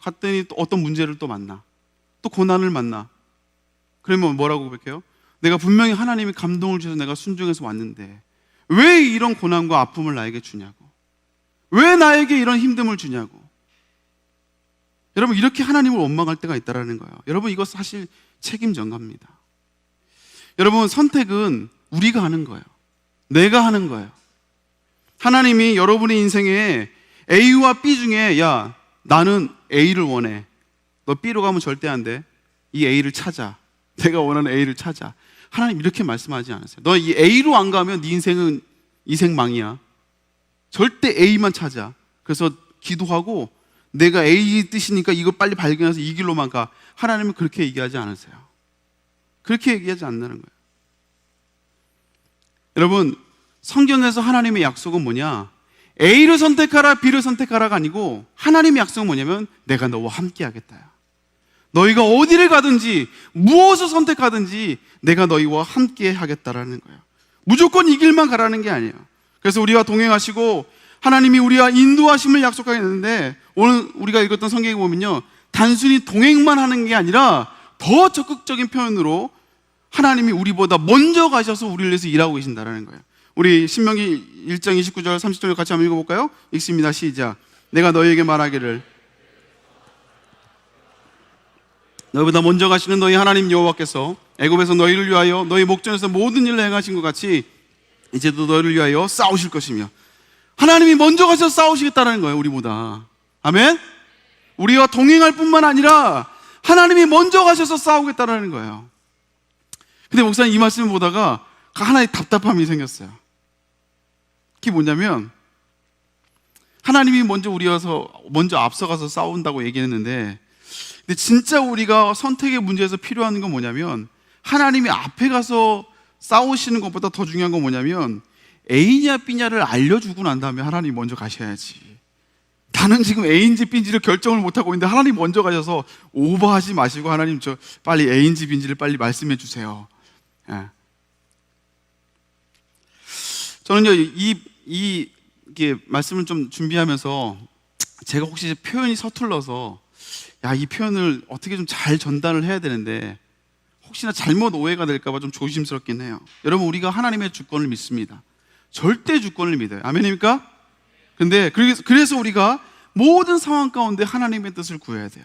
또 어떤 문제를 또 만나, 또 고난을 만나. 그러면 뭐라고 고백해요? 내가 분명히 하나님이 감동을 주셔서 내가 순종해서 왔는데 왜 이런 고난과 아픔을 나에게 주냐고, 왜 나에게 이런 힘듦을 주냐고. 여러분, 이렇게 하나님을 원망할 때가 있다는 거예요. 여러분, 이거 사실 책임 전가입니다. 여러분, 선택은 우리가 하는 거예요. 내가 하는 거예요. 하나님이 여러분의 인생에 A와 B 중에, 야, 나는 A를 원해, 너 B로 가면 절대 안 돼, 이 A를 찾아, 내가 원하는 A를 찾아. 하나님 이렇게 말씀하지 않았어요. 너 이 A로 안 가면 네 인생은 이생망이야. 절대 A만 찾아. 그래서 기도하고 내가 A의 뜻이니까 이거 빨리 발견해서 이 길로만 가. 하나님은 그렇게 얘기하지 않으세요. 그렇게 얘기하지 않는 거예요. 여러분, 성경에서 하나님의 약속은 뭐냐? A를 선택하라, B를 선택하라가 아니고 하나님의 약속은 뭐냐면 내가 너와 함께 하겠다. 너희가 어디를 가든지 무엇을 선택하든지 내가 너희와 함께 하겠다라는 거예요. 무조건 이 길만 가라는 게 아니에요. 그래서 우리와 동행하시고 하나님이 우리와 인도하심을 약속하겠는데, 오늘 우리가 읽었던 성경에 보면요, 단순히 동행만 하는 게 아니라 더 적극적인 표현으로 하나님이 우리보다 먼저 가셔서 우리를 위해서 일하고 계신다는 거예요. 우리 신명기 1장 29절 30절 같이 한번 읽어볼까요? 읽습니다. 시작. 내가 너희에게 말하기를 너희보다 먼저 가시는 너희 하나님 여호와께서 애굽에서 너희를 위하여 너희 목전에서 모든 일을 행하신 것 같이 이제도 너희를 위하여 싸우실 것이며, 하나님이 먼저 가셔서 싸우시겠다는 거예요. 우리보다. 아멘? 우리와 동행할 뿐만 아니라 하나님이 먼저 가셔서 싸우겠다는 거예요. 근데 목사님 이 말씀을 보다가 하나의 답답함이 생겼어요. 그게 뭐냐면, 하나님이 먼저 먼저 앞서가서 싸운다고 얘기했는데, 근데 진짜 우리가 선택의 문제에서 필요한 건 뭐냐면, 하나님이 앞에 가서 싸우시는 것보다 더 중요한 건 뭐냐면, A냐 B냐를 알려주고 난 다음에 하나님이 먼저 가셔야지. 나는 지금 A인지 B인지를 결정을 못하고 있는데 하나님 먼저 가셔서 오버하지 마시고, 하나님 저 빨리 A인지 B인지를 빨리 말씀해 주세요. 예. 저는요, 이게 말씀을 좀 준비하면서 제가 혹시 표현이 서툴러서 이 표현을 어떻게 좀 잘 전달을 해야 되는데 혹시나 잘못 오해가 될까봐 좀 조심스럽긴 해요. 여러분, 우리가 하나님의 주권을 믿습니다. 절대 주권을 믿어요. 아멘입니까? 근데 그래서 우리가 모든 상황 가운데 하나님의 뜻을 구해야 돼요.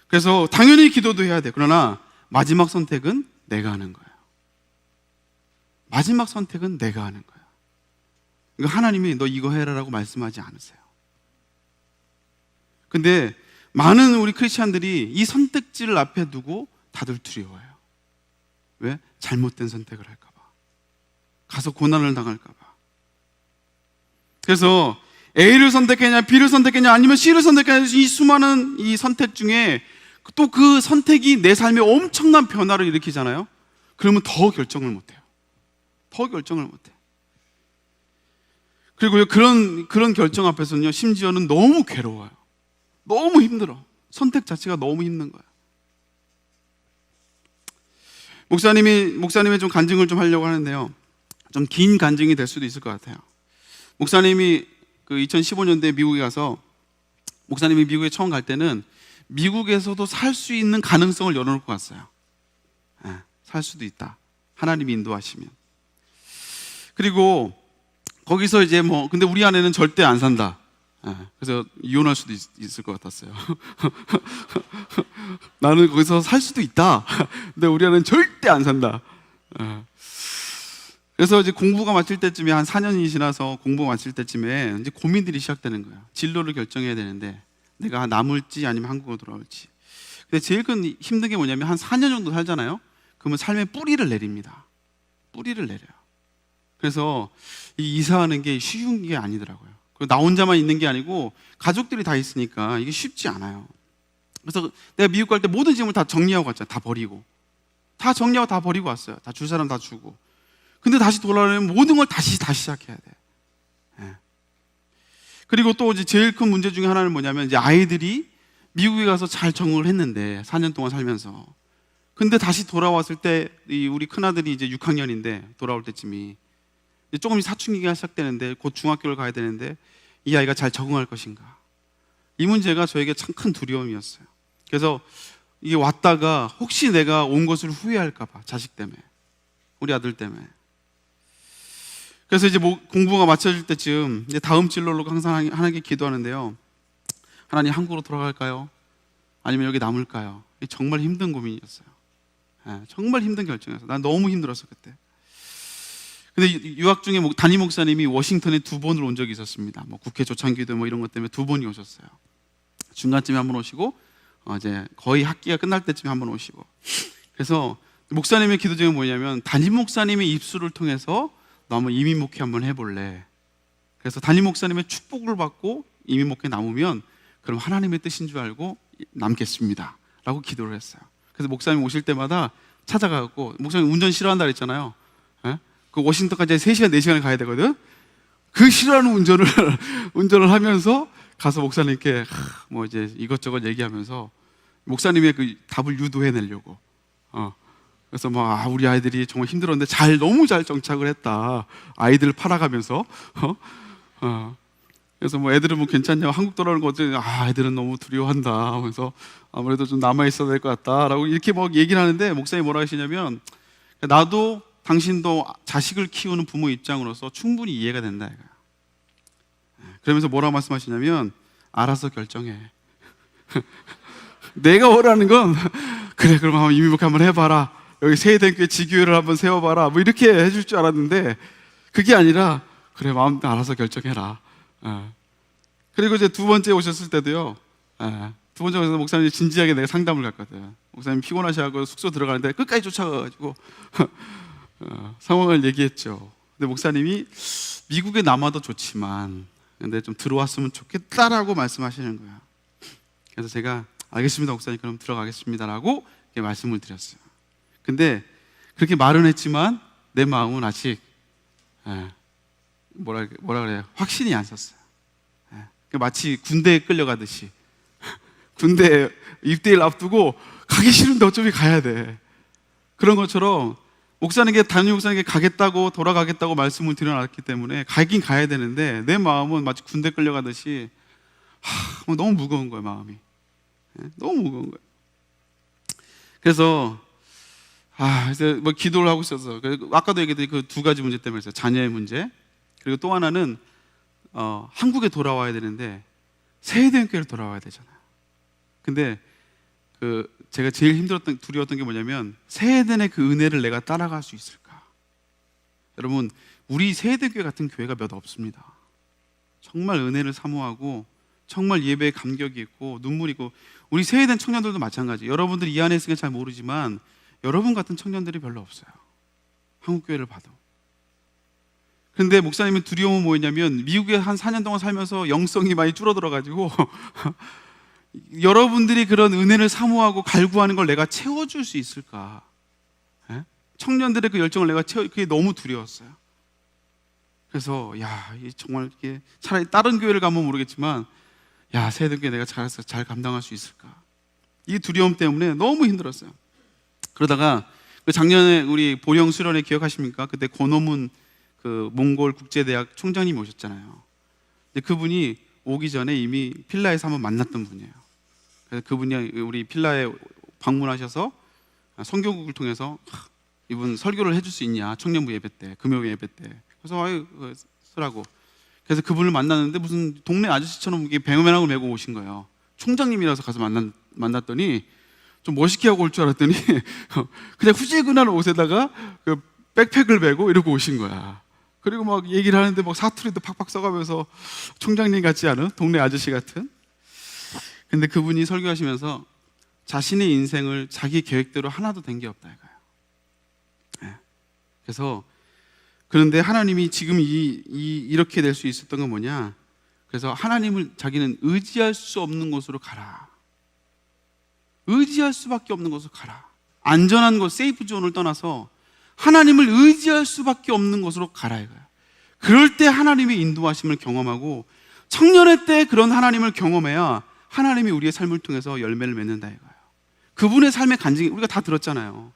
그래서 당연히 기도도 해야 돼요. 그러나 마지막 선택은 내가 하는 거예요. 마지막 선택은 내가 하는 거예요. 그러니까 하나님이 너 이거 해라라고 말씀하지 않으세요. 근데 많은 우리 크리스찬들이 이 선택지를 앞에 두고 다들 두려워해요. 왜? 잘못된 선택을 할까 봐. 가서 고난을 당할까 봐. 그래서 A를 선택했냐 B를 선택했냐 아니면 C를 선택했냐, 이 수많은 이 선택 중에 또 그 선택이 내 삶에 엄청난 변화를 일으키잖아요. 그러면 더 결정을 못해요. 더 결정을 못해. 그리고 그런 결정 앞에서는요, 심지어는 너무 괴로워요. 너무 힘들어. 선택 자체가 너무 힘든 거야. 목사님의 좀 간증을 좀 하려고 하는데요, 좀 긴 간증이 될 수도 있을 것 같아요. 목사님이 그 2015년도에 미국에 가서, 목사님이 미국에 처음 갈 때는 미국에서도 살 수 있는 가능성을 열어놓고 갔어요. 살 수도 있다, 하나님이 인도하시면. 그리고 거기서 이제 근데 우리 아내는 절대 안 산다. 그래서 이혼할 수도 있을 것 같았어요. 나는 거기서 살 수도 있다. 근데 우리 아내는 절대 안 산다. 그래서 이제 공부가 마칠 때쯤에, 한 4년이 지나서 공부가 마칠 때쯤에 이제 고민들이 시작되는 거예요. 진로를 결정해야 되는데 내가 남을지 아니면 한국으로 돌아올지. 근데 제일 큰 힘든 게 뭐냐면, 한 4년 정도 살잖아요. 그러면 삶의 뿌리를 내립니다. 뿌리를 내려요. 그래서 이 이사하는 게 쉬운 게 아니더라고요. 나 혼자만 있는 게 아니고 가족들이 다 있으니까 이게 쉽지 않아요. 그래서 내가 미국 갈 때 모든 짐을 다 정리하고 갔잖아요. 다 버리고. 다 정리하고 다 버리고 왔어요. 다 줄 사람 다 주고. 근데 다시 돌아오려면 모든 걸 다시 시작해야 돼. 그리고 또 이제 제일 큰 문제 중에 하나는 뭐냐면, 이제 아이들이 미국에 가서 잘 적응을 했는데 4년 동안 살면서, 근데 다시 돌아왔을 때 우리 큰아들이 이제 6학년인데 돌아올 때쯤이 이제 조금씩 사춘기가 시작되는데, 곧 중학교를 가야 되는데 이 아이가 잘 적응할 것인가, 이 문제가 저에게 참 큰 두려움이었어요. 그래서 이게 왔다가 혹시 내가 온 것을 후회할까 봐, 자식 때문에, 우리 아들 때문에. 그래서 이제 공부가 마쳐질 때쯤 이제 다음 진로로 항상 하나님께 기도하는데요, 하나님, 한국으로 돌아갈까요? 아니면 여기 남을까요? 정말 힘든 고민이었어요. 정말 힘든 결정이었어요. 난 너무 힘들었어 그때. 근데 유학 중에 담임 목사님이 워싱턴에 2번을 온 적이 있었습니다. 국회 조창기도 이런 것 때문에 2번이 오셨어요. 중간쯤에 한번 오시고, 이제 거의 학기가 끝날 때쯤에 한번 오시고. 그래서 목사님의 기도 중에 뭐냐면, 담임 목사님의 입술을 통해서 너 한번 이민 목회 한번 해볼래? 그래서 담임 목사님의 축복을 받고 이민 목회에 남으면 그럼 하나님의 뜻인 줄 알고 남겠습니다 라고 기도를 했어요. 그래서 목사님 오실 때마다 찾아가고, 목사님 운전 싫어한다 그랬잖아요. 예? 그 워싱턴까지 3시간 4시간을 가야 되거든. 그 싫어하는 운전을 하면서 가서 목사님께 뭐 이제 이것저것 얘기하면서 목사님의 그 답을 유도해내려고. 그래서 막 우리 아이들이 정말 힘들었는데 너무 잘 정착을 했다. 아이들을 팔아가면서. 그래서 뭐 애들은 뭐 괜찮냐고, 한국 돌아오는 거 어때? 애들은 너무 두려워한다 하면서 아무래도 좀 남아 있어야 될 것 같다라고 이렇게 막 얘기를 하는데, 목사님이 뭐라 하시냐면, 나도 당신도 자식을 키우는 부모 입장으로서 충분히 이해가 된다 이거야. 그러면서 뭐라고 말씀하시냐면, 알아서 결정해. 내가 원하는 건 그래, 그럼 한번 이민복회 한번 해봐라, 여기 세대교회 지교회를 한번 세워봐라, 뭐 이렇게 해줄 줄 알았는데 그게 아니라, 그래 마음 알아서 결정해라. 그리고 이제 두 번째 오셨을 때도요, 두 번째 오셔서 목사님 진지하게 내가 상담을 갔거든. 목사님 피곤하셔가지고 숙소 들어가는데 끝까지 쫓아가가지고 상황을 얘기했죠. 근데 목사님이 미국에 남아도 좋지만 근데 좀 들어왔으면 좋겠다라고 말씀하시는 거야. 그래서 제가 알겠습니다 목사님, 그럼 들어가겠습니다라고 이렇게 말씀을 드렸어요. 근데 그렇게 말은 했지만 내 마음은 아직 뭐라 그래요? 확신이 안 섰어요. 마치 군대에 끌려가듯이 군대 입대를 앞두고 가기 싫은데 어차피 가야 돼. 그런 것처럼 목사님께, 담임 목사님께 가겠다고, 돌아가겠다고 말씀을 드려놨기 때문에 가긴 가야 되는데 내 마음은 마치 군대 끌려가듯이 너무 무거운 거예요, 마음이. 너무 무거운 거예요. 그래서 이제 뭐 기도를 하고 있어서, 아까도 얘기했던 그 두 가지 문제 때문에 했어요. 자녀의 문제, 그리고 또 하나는 한국에 돌아와야 되는데 세대교회를 돌아와야 되잖아요. 근데 제가 제일 두려웠던 게 뭐냐면, 세대의 그 은혜를 내가 따라갈 수 있을까? 여러분, 우리 세대교회 같은 교회가 몇 없습니다. 정말 은혜를 사모하고 정말 예배에 감격이 있고 눈물이 있고, 우리 세대된 청년들도 마찬가지. 여러분들이 이 안에 있으니까 잘 모르지만 여러분 같은 청년들이 별로 없어요, 한국교회를 봐도. 근데 목사님은 두려움은 뭐였냐면, 미국에 한 4년 동안 살면서 영성이 많이 줄어들어가지고 여러분들이 그런 은혜를 사모하고 갈구하는 걸 내가 채워줄 수 있을까? 청년들의 그 열정을 내가 그게 너무 두려웠어요. 그래서 정말 이게 차라리 다른 교회를 가면 모르겠지만 세대교회 내가 잘 감당할 수 있을까? 이 두려움 때문에 너무 힘들었어요. 그러다가 작년에 우리 보령 수련회 기억하십니까? 그때 권오문 그 몽골 국제대학 총장님이 오셨잖아요. 근데 그분이 오기 전에 이미 필라에서 한번 만났던 분이에요. 그래서 그분이 우리 필라에 방문하셔서 선교국을 통해서 이분 설교를 해줄 수 있냐, 청년부 예배 때, 금요 예배 때. 그래서 쓰라고. 그래서 그분을 만났는데 무슨 동네 아저씨처럼 배우면하고 메고 오신 거예요. 총장님이라서 가서 만났더니 좀 멋있게 하고 올 줄 알았더니 그냥 후지근한 옷에다가 그 백팩을 메고 이러고 오신 거야. 그리고 막 얘기를 하는데 막 사투리도 팍팍 써가면서 총장님 같지 않은 동네 아저씨 같은. 근데 그분이 설교하시면서 자신의 인생을 자기 계획대로 하나도 된 게 없다 이거예요. 그래서 그런데 하나님이 지금 이렇게 될 수 있었던 건 뭐냐? 그래서 하나님을 자기는 의지할 수 없는 곳으로 가라. 의지할 수밖에 없는 곳으로 가라. 안전한 곳, 세이프 존을 떠나서 하나님을 의지할 수밖에 없는 곳으로 가라 이거야. 그럴 때 하나님의 인도하심을 경험하고, 청년의 때 그런 하나님을 경험해야 하나님이 우리의 삶을 통해서 열매를 맺는다 이거예요. 그분의 삶의 간증이 우리가 다 들었잖아요.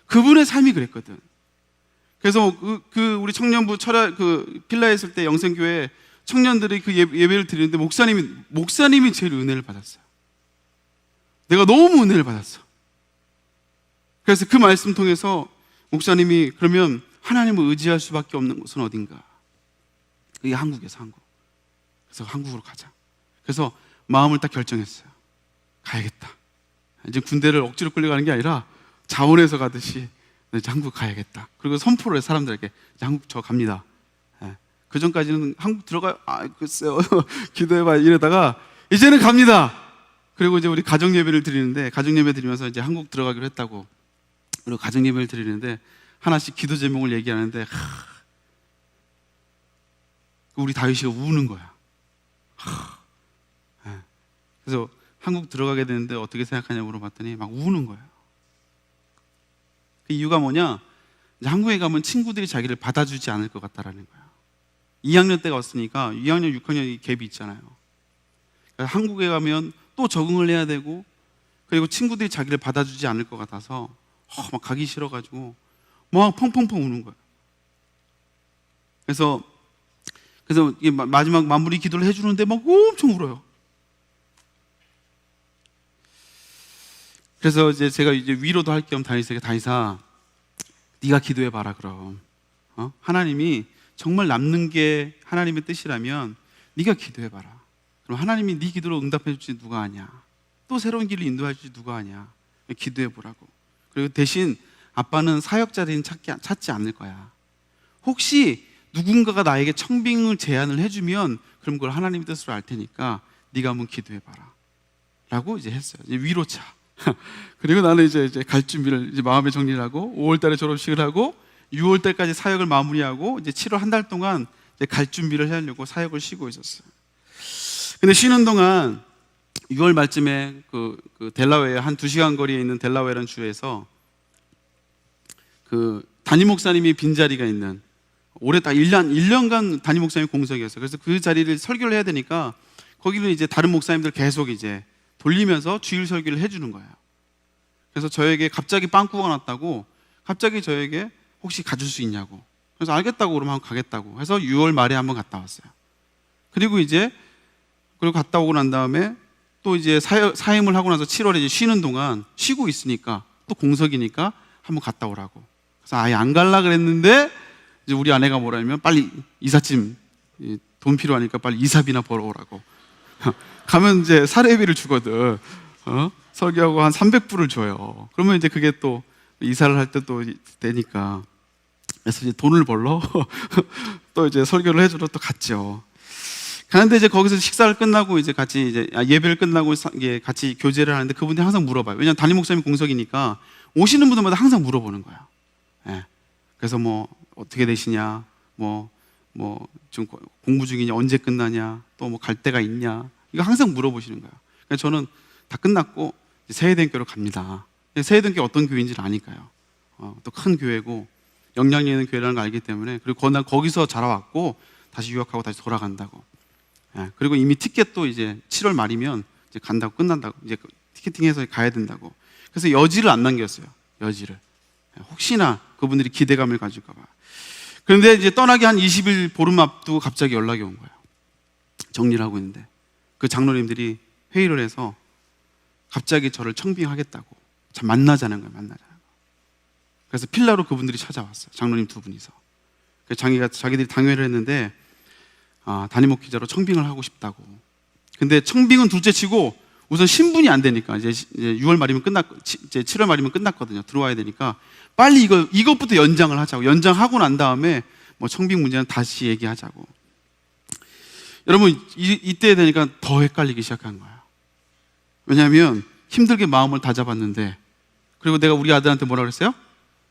그분의 삶이 그랬거든. 그래서 우리 청년부 필라에 있을 때 영생교회 청년들이 그 예배를 드리는데 목사님이 제일 은혜를 받았어요. 내가 너무 은혜를 받았어. 그래서 그 말씀 통해서 목사님이, 그러면 하나님을 의지할 수밖에 없는 곳은 어딘가? 그게 한국에서 한국. 그래서 한국으로 가자. 그래서 마음을 딱 결정했어요. 가야겠다. 이제 군대를 억지로 끌려가는 게 아니라 자원해서 가듯이 이제 한국 가야겠다. 그리고 선포를 해, 사람들에게. 이제 한국 저 갑니다. 그 전까지는 한국 들어가요. 글쎄요. 기도해봐 이러다가 이제는 갑니다. 그리고 이제 우리 가정 예배를 드리는데, 가정 예배 드리면서 이제 한국 들어가기로 했다고. 그리고 가정 예배를 드리는데 하나씩 기도 제목을 얘기하는데 우리 다윗이가 우는 거야. 예. 그래서 한국 들어가게 되는데 어떻게 생각하냐고 물어봤더니 막 우는 거예요. 그 이유가 뭐냐? 이제 한국에 가면 친구들이 자기를 받아주지 않을 것 같다라는 거야. 2학년 때가 왔으니까 2학년, 6학년 이 갭이 있잖아요. 그러니까 한국에 가면 또 적응을 해야 되고, 그리고 친구들이 자기를 받아주지 않을 것 같아서 막 가기 싫어가지고 막 펑펑펑 우는 거예요. 그래서 이게 마지막 마무리 기도를 해주는데 막 엄청 울어요. 그래서 이제 제가 이제 위로도 할 겸 다윗에게, 다윗아, 네가 기도해 봐라 그럼. 하나님이 정말 남는 게 하나님의 뜻이라면 네가 기도해 봐라. 그럼 하나님이 네 기도로 응답해 줄지 누가 아냐? 또 새로운 길을 인도해 줄지 누가 아냐? 기도해 보라고. 그리고 대신 아빠는 사역 자리는 찾지 않을 거야. 혹시 누군가가 나에게 청빙을 제안을 해주면 그럼 그걸 하나님의 뜻으로 알 테니까 네가 한번 기도해 봐라. 라고 이제 했어요. 이제 위로차. 그리고 나는 이제 갈 준비를 이제 마음의 정리를 하고 5월달에 졸업식을 하고 6월달까지 사역을 마무리하고 이제 7월 한 달 동안 이제 갈 준비를 하려고 사역을 쉬고 있었어요. 근데 쉬는 동안 6월 말쯤에 그 델라웨어 한 2시간 거리에 있는 델라웨어라는 주에서 그 담임 목사님이 빈자리가 있는, 올해 딱 1년간 담임 목사님 공석이었어요. 그래서 그 자리를 설교를 해야 되니까 거기는 이제 다른 목사님들 계속 이제 돌리면서 주일 설교를 해주는 거예요. 그래서 저에게 갑자기 빵꾸가 났다고, 갑자기 저에게 혹시 가줄 수 있냐고. 그래서 알겠다고 그러면 가겠다고 해서 6월 말에 한번 갔다 왔어요. 그리고 갔다 오고 난 다음에 또 이제 사임을 하고 나서 7월에 이제 쉬는 동안 쉬고 있으니까 또 공석이니까 한번 갔다 오라고. 그래서 아예 안 갈라 그랬는데 이제 우리 아내가 뭐라냐면 빨리 이삿짐 돈 필요하니까 빨리 이사비나 벌어오라고. 가면 이제 사례비를 주거든. 설교하고 한 300불을 줘요. 그러면 이제 그게 또 이사를 할 때 또 되니까. 그래서 이제 돈을 벌러 또 이제 설교를 해주러 또 갔죠. 가는데 이제 거기서 식사를 끝나고 이제 같이 이제 예배를 끝나고 같이 교제를 하는데 그분들이 항상 물어봐요. 왜냐면 담임 목사님 공석이니까 오시는 분들마다 항상 물어보는 거야. 예. 그래서 뭐 어떻게 되시냐, 좀 공부 중이냐, 언제 끝나냐, 또 뭐 갈 데가 있냐, 이거 항상 물어보시는 거예요. 그래서 저는 다 끝났고 세해대교로 갑니다. 세해대교 어떤 교회인지를 아니까요. 또 큰 교회고 영향력 있는 교회라는 걸 알기 때문에, 그리고 난 거기서 자라왔고 다시 유학하고 다시 돌아간다고. 예. 그리고 이미 티켓도 이제 7월 말이면 이제 간다고, 끝난다고, 이제 티켓팅해서 가야 된다고. 그래서 여지를 안 남겼어요. 여지를. 혹시나 그분들이 기대감을 가질까 봐. 그런데 이제 떠나기 한 20일 보름 앞두고 갑자기 연락이 온 거예요. 정리를 하고 있는데 그 장로님들이 회의를 해서 갑자기 저를 청빙하겠다고 만나자는 거예요. 만나자는 거. 그래서 필라로 그분들이 찾아왔어요. 장로님 두 분이서. 자기들이 당회를 했는데 담임 목회자로 청빙을 하고 싶다고. 근데 청빙은 둘째치고 우선 신분이 안 되니까 이제 6월 말이면 이제 7월 말이면 끝났거든요. 들어와야 되니까 빨리 이것부터 연장을 하자고. 연장하고 난 다음에 뭐 청빙 문제는 다시 얘기하자고. 여러분 이때 되니까 더 헷갈리기 시작한 거야. 왜냐하면 힘들게 마음을 다잡았는데, 그리고 내가 우리 아들한테 뭐라 그랬어요?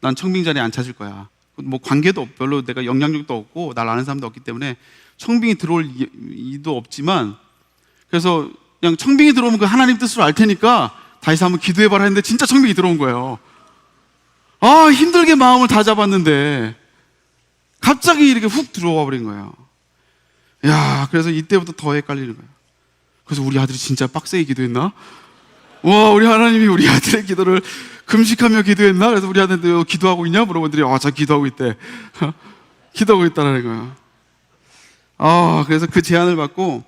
난 청빙 자리에 안 찾을 거야. 뭐 관계도 별로 내가 영향력도 없고 날 아는 사람도 없기 때문에 청빙이 들어올 이도 없지만, 그래서 그냥 청빙이 들어오면 그 하나님 뜻으로 알 테니까 다시 한번 기도해봐라 했는데 진짜 청빙이 들어온 거예요. 힘들게 마음을 다 잡았는데 갑자기 이렇게 훅 들어와 버린 거예요. 그래서 이때부터 더 헷갈리는 거예요. 그래서 우리 아들이 진짜 빡세게 기도했나? 와, 우리 하나님이 우리 아들의 기도를 금식하며 기도했나? 그래서 우리 아들한테 기도하고 있냐? 물어보더니 자 기도하고 있대. 기도하고 있다는 거예요. 그래서 그 제안을 받고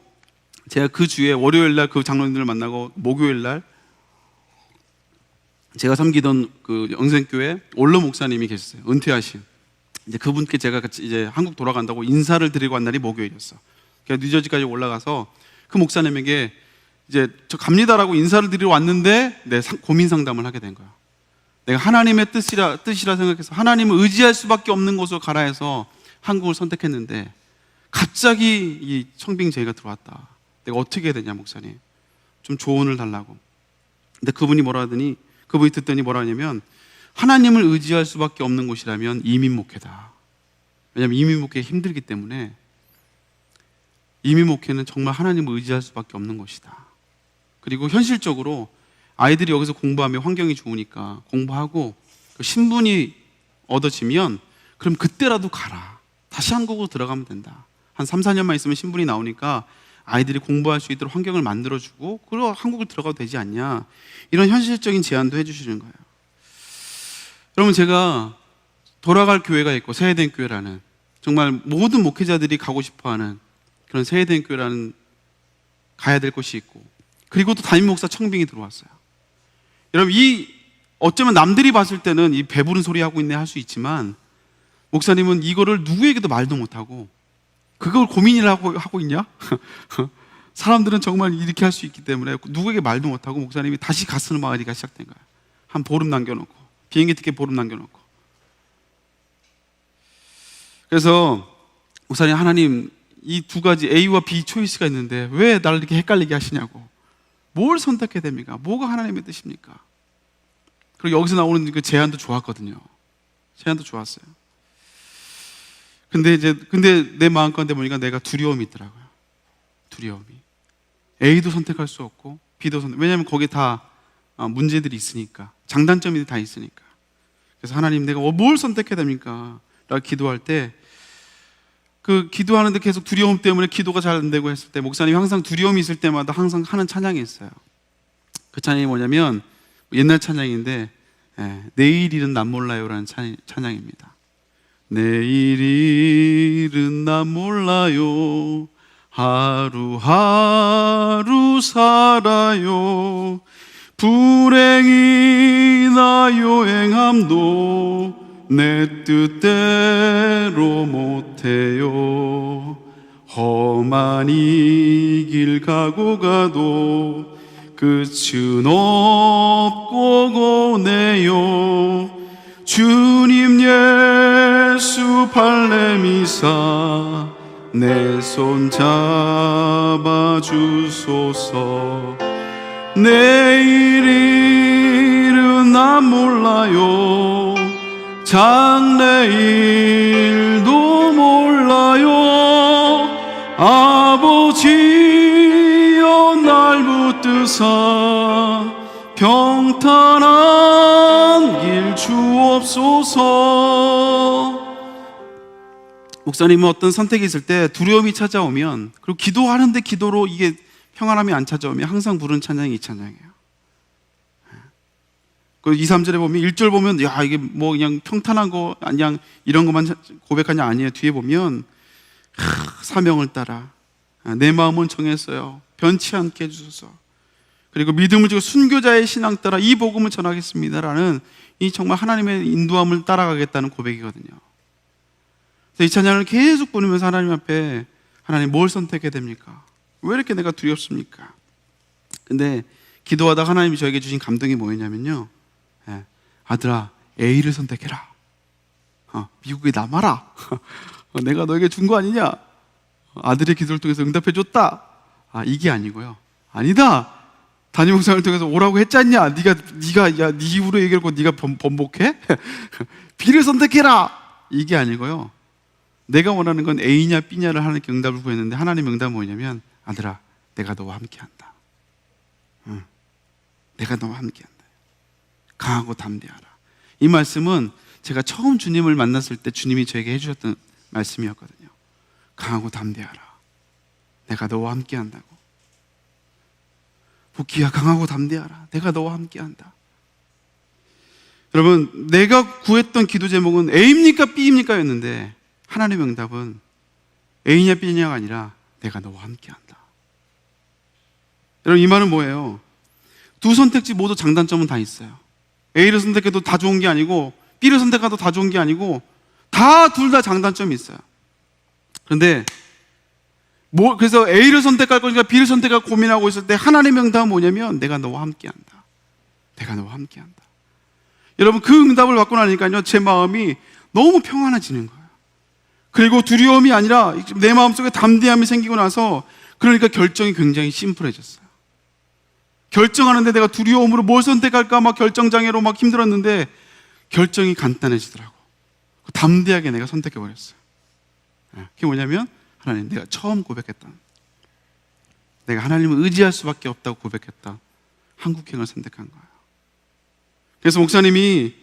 제가 그 주에 월요일 날 그 장로님들을 만나고 목요일 날 제가 섬기던 그 영생교회 올로 목사님이 계셨어요. 은퇴하신. 이제 그분께 제가 같이 이제 한국 돌아간다고 인사를 드리고 간 날이 목요일이었어. 그래서 뉴저지까지 올라가서 그 목사님에게 이제 저 갑니다라고 인사를 드리러 왔는데 고민 상담을 하게 된 거야. 내가 하나님의 뜻이라 생각해서 하나님을 의지할 수밖에 없는 곳으로 가라 해서 한국을 선택했는데 갑자기 이 청빙 제의가 들어왔다. 내가 어떻게 해야 되냐, 목사님. 좀 조언을 달라고. 근데 그분이 듣더니 뭐라 하냐면, 하나님을 의지할 수밖에 없는 곳이라면 이민 목회다. 왜냐하면 이민 목회가 힘들기 때문에 이민 목회는 정말 하나님을 의지할 수밖에 없는 것이다. 그리고 현실적으로 아이들이 여기서 공부하며 환경이 좋으니까 공부하고 그 신분이 얻어지면 그럼 그때라도 가라. 다시 한국으로 들어가면 된다. 한 3, 4년만 있으면 신분이 나오니까 아이들이 공부할 수 있도록 환경을 만들어주고 그리고 한국을 들어가도 되지 않냐. 이런 현실적인 제안도 해주시는 거예요. 여러분, 제가 돌아갈 교회가 있고 세해된 교회라는, 정말 모든 목회자들이 가고 싶어하는 그런 세해된 교회라는 가야 될 곳이 있고, 그리고 또 담임 목사 청빙이 들어왔어요. 여러분, 어쩌면 남들이 봤을 때는 이 배부른 소리 하고 있네 할 수 있지만, 목사님은 이거를 누구에게도 말도 못하고 그걸 고민이라고 하고 있냐? 사람들은 정말 이렇게 할 수 있기 때문에 누구에게 말도 못하고 목사님이 다시 가스는 마을이가 시작된 거예요. 한 보름 남겨놓고, 비행기 티켓 보름 남겨놓고. 그래서 목사님, 하나님 이 두 가지 A와 B 초이스가 있는데 왜 나를 이렇게 헷갈리게 하시냐고. 뭘 선택해야 됩니까? 뭐가 하나님의 뜻입니까? 그리고 여기서 나오는 그 제안도 좋았거든요. 제안도 좋았어요. 근데 내 마음 가운데 보니까 내가 두려움이 있더라고요. 두려움이. A도 선택할 수 없고 B도 왜냐하면 거기에 다 문제들이 있으니까, 장단점이 다 있으니까. 그래서 하나님, 내가 뭘 선택해야 됩니까? 라고 기도할 때, 그 기도하는데 계속 두려움 때문에 기도가 잘 안 되고 했을 때, 목사님이 항상 두려움이 있을 때마다 항상 하는 찬양이 있어요. 그 찬양이 뭐냐면 옛날 찬양인데, 내일 일은 난 몰라요라는 찬양입니다. 내일 일은 난 몰라요. 하루하루 살아요. 불행이나요 행함도 내 뜻대로 못해요. 험한 이 길 가고 가도 끝은 없고 고네요. 주님 예수 발레미사 내 손 잡아주소서. 내일 일은 난 몰라요. 장래일도 몰라요. 아버지여 날 붙드사 평탄한 길 주옵소서. 목사님은 어떤 선택이 있을 때 두려움이 찾아오면, 그리고 기도하는데 기도로 이게 평안함이 안 찾아오면 항상 부르는 찬양이 이 찬양이에요. 그 2, 3절에 보면 1절 보면 야 이게 뭐 그냥 평탄한 거 그냥 이런 것만 고백하냐, 아니에요. 뒤에 보면 사명을 따라 내 마음은 정했어요. 변치 않게 해주소서. 그리고 믿음을 지고 순교자의 신앙 따라 이 복음을 전하겠습니다라는 이 정말 하나님의 인도함을 따라가겠다는 고백이거든요. 그래서 이 찬양을 계속 부르면서 하나님 앞에, 하나님 뭘 선택해야 됩니까? 왜 이렇게 내가 두렵습니까? 근데 기도하다가 하나님이 저에게 주신 감동이 뭐였냐면요, 아들아 A를 선택해라. 미국에 남아라. 내가 너에게 준 거 아니냐? 아들의 기도를 통해서 응답해 줬다. 이게 아니고요, 아니다, 담임 목사를 통해서 오라고 했잖냐? 네가 야, 네 입으로 얘기하고 네가 번복해? B를 선택해라. 이게 아니고요, 내가 원하는 건 A냐 B냐를 하나님께 응답을 구했는데 하나님의 응답은 뭐냐면, 아들아 내가 너와 함께한다. 내가 너와 함께한다. 강하고 담대하라. 이 말씀은 제가 처음 주님을 만났을 때 주님이 저에게 해주셨던 말씀이었거든요. 강하고 담대하라. 내가 너와 함께한다고. 복희야, 강하고 담대하라. 내가 너와 함께한다. 여러분, 내가 구했던 기도 제목은 A입니까 B입니까 였는데 하나님의 응답은 A냐 B냐가 아니라 내가 너와 함께한다. 여러분, 이 말은 뭐예요? 두 선택지 모두 장단점은 다 있어요. A를 선택해도 다 좋은 게 아니고 B를 선택해도 다 좋은 게 아니고 둘 다 장단점이 있어요. 그런데 그래서 A를 선택할 것인가 B를 선택할 고민하고 있을 때 하나님의 응답은 뭐냐면 내가 너와 함께한다. 내가 너와 함께한다. 여러분, 그 응답을 받고 나니까요, 제 마음이 너무 평안해지는 거예요. 그리고 두려움이 아니라 내 마음속에 담대함이 생기고 나서, 그러니까 결정이 굉장히 심플해졌어요. 결정하는데 내가 두려움으로 뭘 선택할까 막 결정장애로 막 힘들었는데 결정이 간단해지더라고. 담대하게 내가 선택해버렸어요. 그게 뭐냐면, 하나님 내가 처음 고백했던 내가 하나님을 의지할 수밖에 없다고 고백했다. 한국행을 선택한 거예요. 그래서 목사님이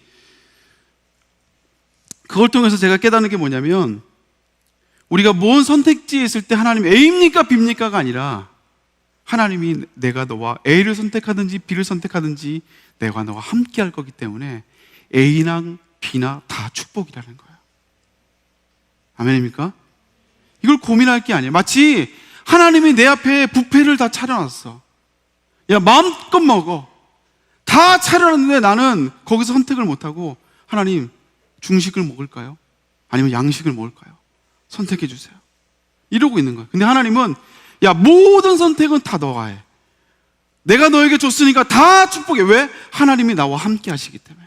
그걸 통해서 제가 깨닫는 게 뭐냐면, 우리가 뭔 선택지에 있을 때 하나님 A입니까 B입니까가 아니라, 하나님이 내가 너와 A를 선택하든지 B를 선택하든지 내가 너와 함께 할 거기 때문에 A나 B나 다 축복이라는 거예요. 아멘입니까? 이걸 고민할 게 아니에요. 마치 하나님이 내 앞에 뷔페를 다 차려놨어. 야, 마음껏 먹어. 다 차려놨는데 나는 거기서 선택을 못하고, 하나님, 중식을 먹을까요? 아니면 양식을 먹을까요? 선택해 주세요. 이러고 있는 거예요. 근데 하나님은, 야, 모든 선택은 다 너가 해. 내가 너에게 줬으니까 다 축복해. 왜? 하나님이 나와 함께 하시기 때문에.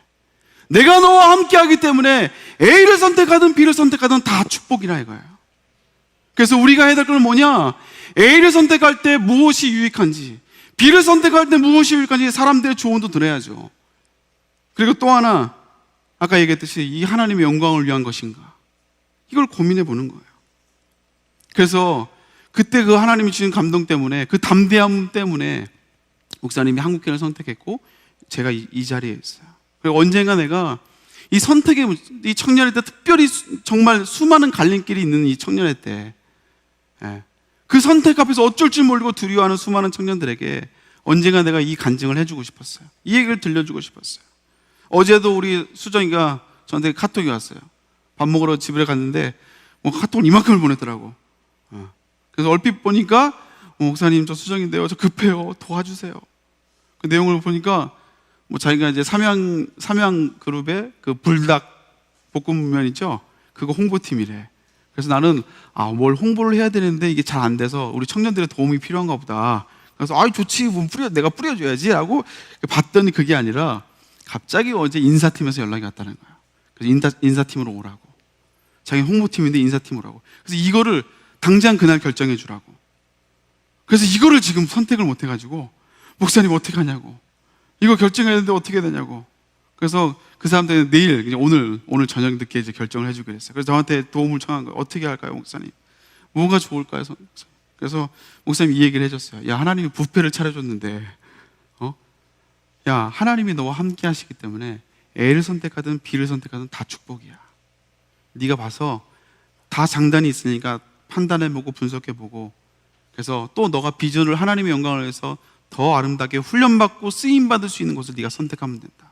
내가 너와 함께 하기 때문에 A를 선택하든 B를 선택하든 다 축복이라 이거예요. 그래서 우리가 해야 될 건 뭐냐? A를 선택할 때 무엇이 유익한지, B를 선택할 때 무엇이 유익한지 사람들의 조언도 들어야죠. 그리고 또 하나, 아까 얘기했듯이 이 하나님의 영광을 위한 것인가, 이걸 고민해 보는 거예요. 그래서 그때 그 하나님이 주신 감동 때문에, 그 담대함 때문에 목사님이 한국교회를 선택했고 제가 이 자리에 있어요. 그리고 언젠가 내가 이 선택의, 이 청년회 때 특별히 정말 수많은 갈림길이 있는 이 청년회 때, 그 선택 앞에서 어쩔 줄 모르고 두려워하는 수많은 청년들에게 언젠가 내가 이 간증을 해주고 싶었어요. 이 얘기를 들려주고 싶었어요. 어제도 우리 수정이가 저한테 카톡이 왔어요. 밥 먹으러 집에 갔는데 뭐 카톡을 이만큼을 보냈더라고. 그래서 얼핏 보니까, 목사님 저 수정인데요, 저 급해요, 도와주세요. 그 내용을 보니까 뭐 자기가 이제 삼양 그룹의 그 불닭 볶음면 있죠, 그거 홍보팀이래. 그래서 나는 뭘 홍보를 해야 되는데 이게 잘 안 돼서 우리 청년들의 도움이 필요한가 보다. 그래서 좋지, 뭐 내가 뿌려줘야지라고 봤더니 그게 아니라 갑자기 어제 인사팀에서 연락이 왔다는 거야. 그래서 인사팀으로 오라고. 자기 홍보팀인데 인사팀으로 오라고. 그래서 이거를 당장 그날 결정해 주라고. 그래서 이거를 지금 선택을 못 해가지고, 목사님 어떻게 하냐고, 이거 결정해야 되는데 어떻게 해야 되냐고. 그래서 그 사람들은 내일, 오늘 저녁 늦게 이제 결정을 해주기로 했어요. 그래서 저한테 도움을 청한 거예요. 어떻게 할까요, 목사님? 뭐가 좋을까요? 그래서 목사님이 이 얘기를 해줬어요. 야, 하나님이 뷔페를 차려줬는데, 야, 하나님이 너와 함께 하시기 때문에 A를 선택하든 B를 선택하든 다 축복이야. 네가 봐서 다 장단이 있으니까 판단해보고 분석해보고, 그래서 또 너가 비전을, 하나님의 영광을 위해서 더 아름답게 훈련받고 쓰임받을 수 있는 곳을 네가 선택하면 된다.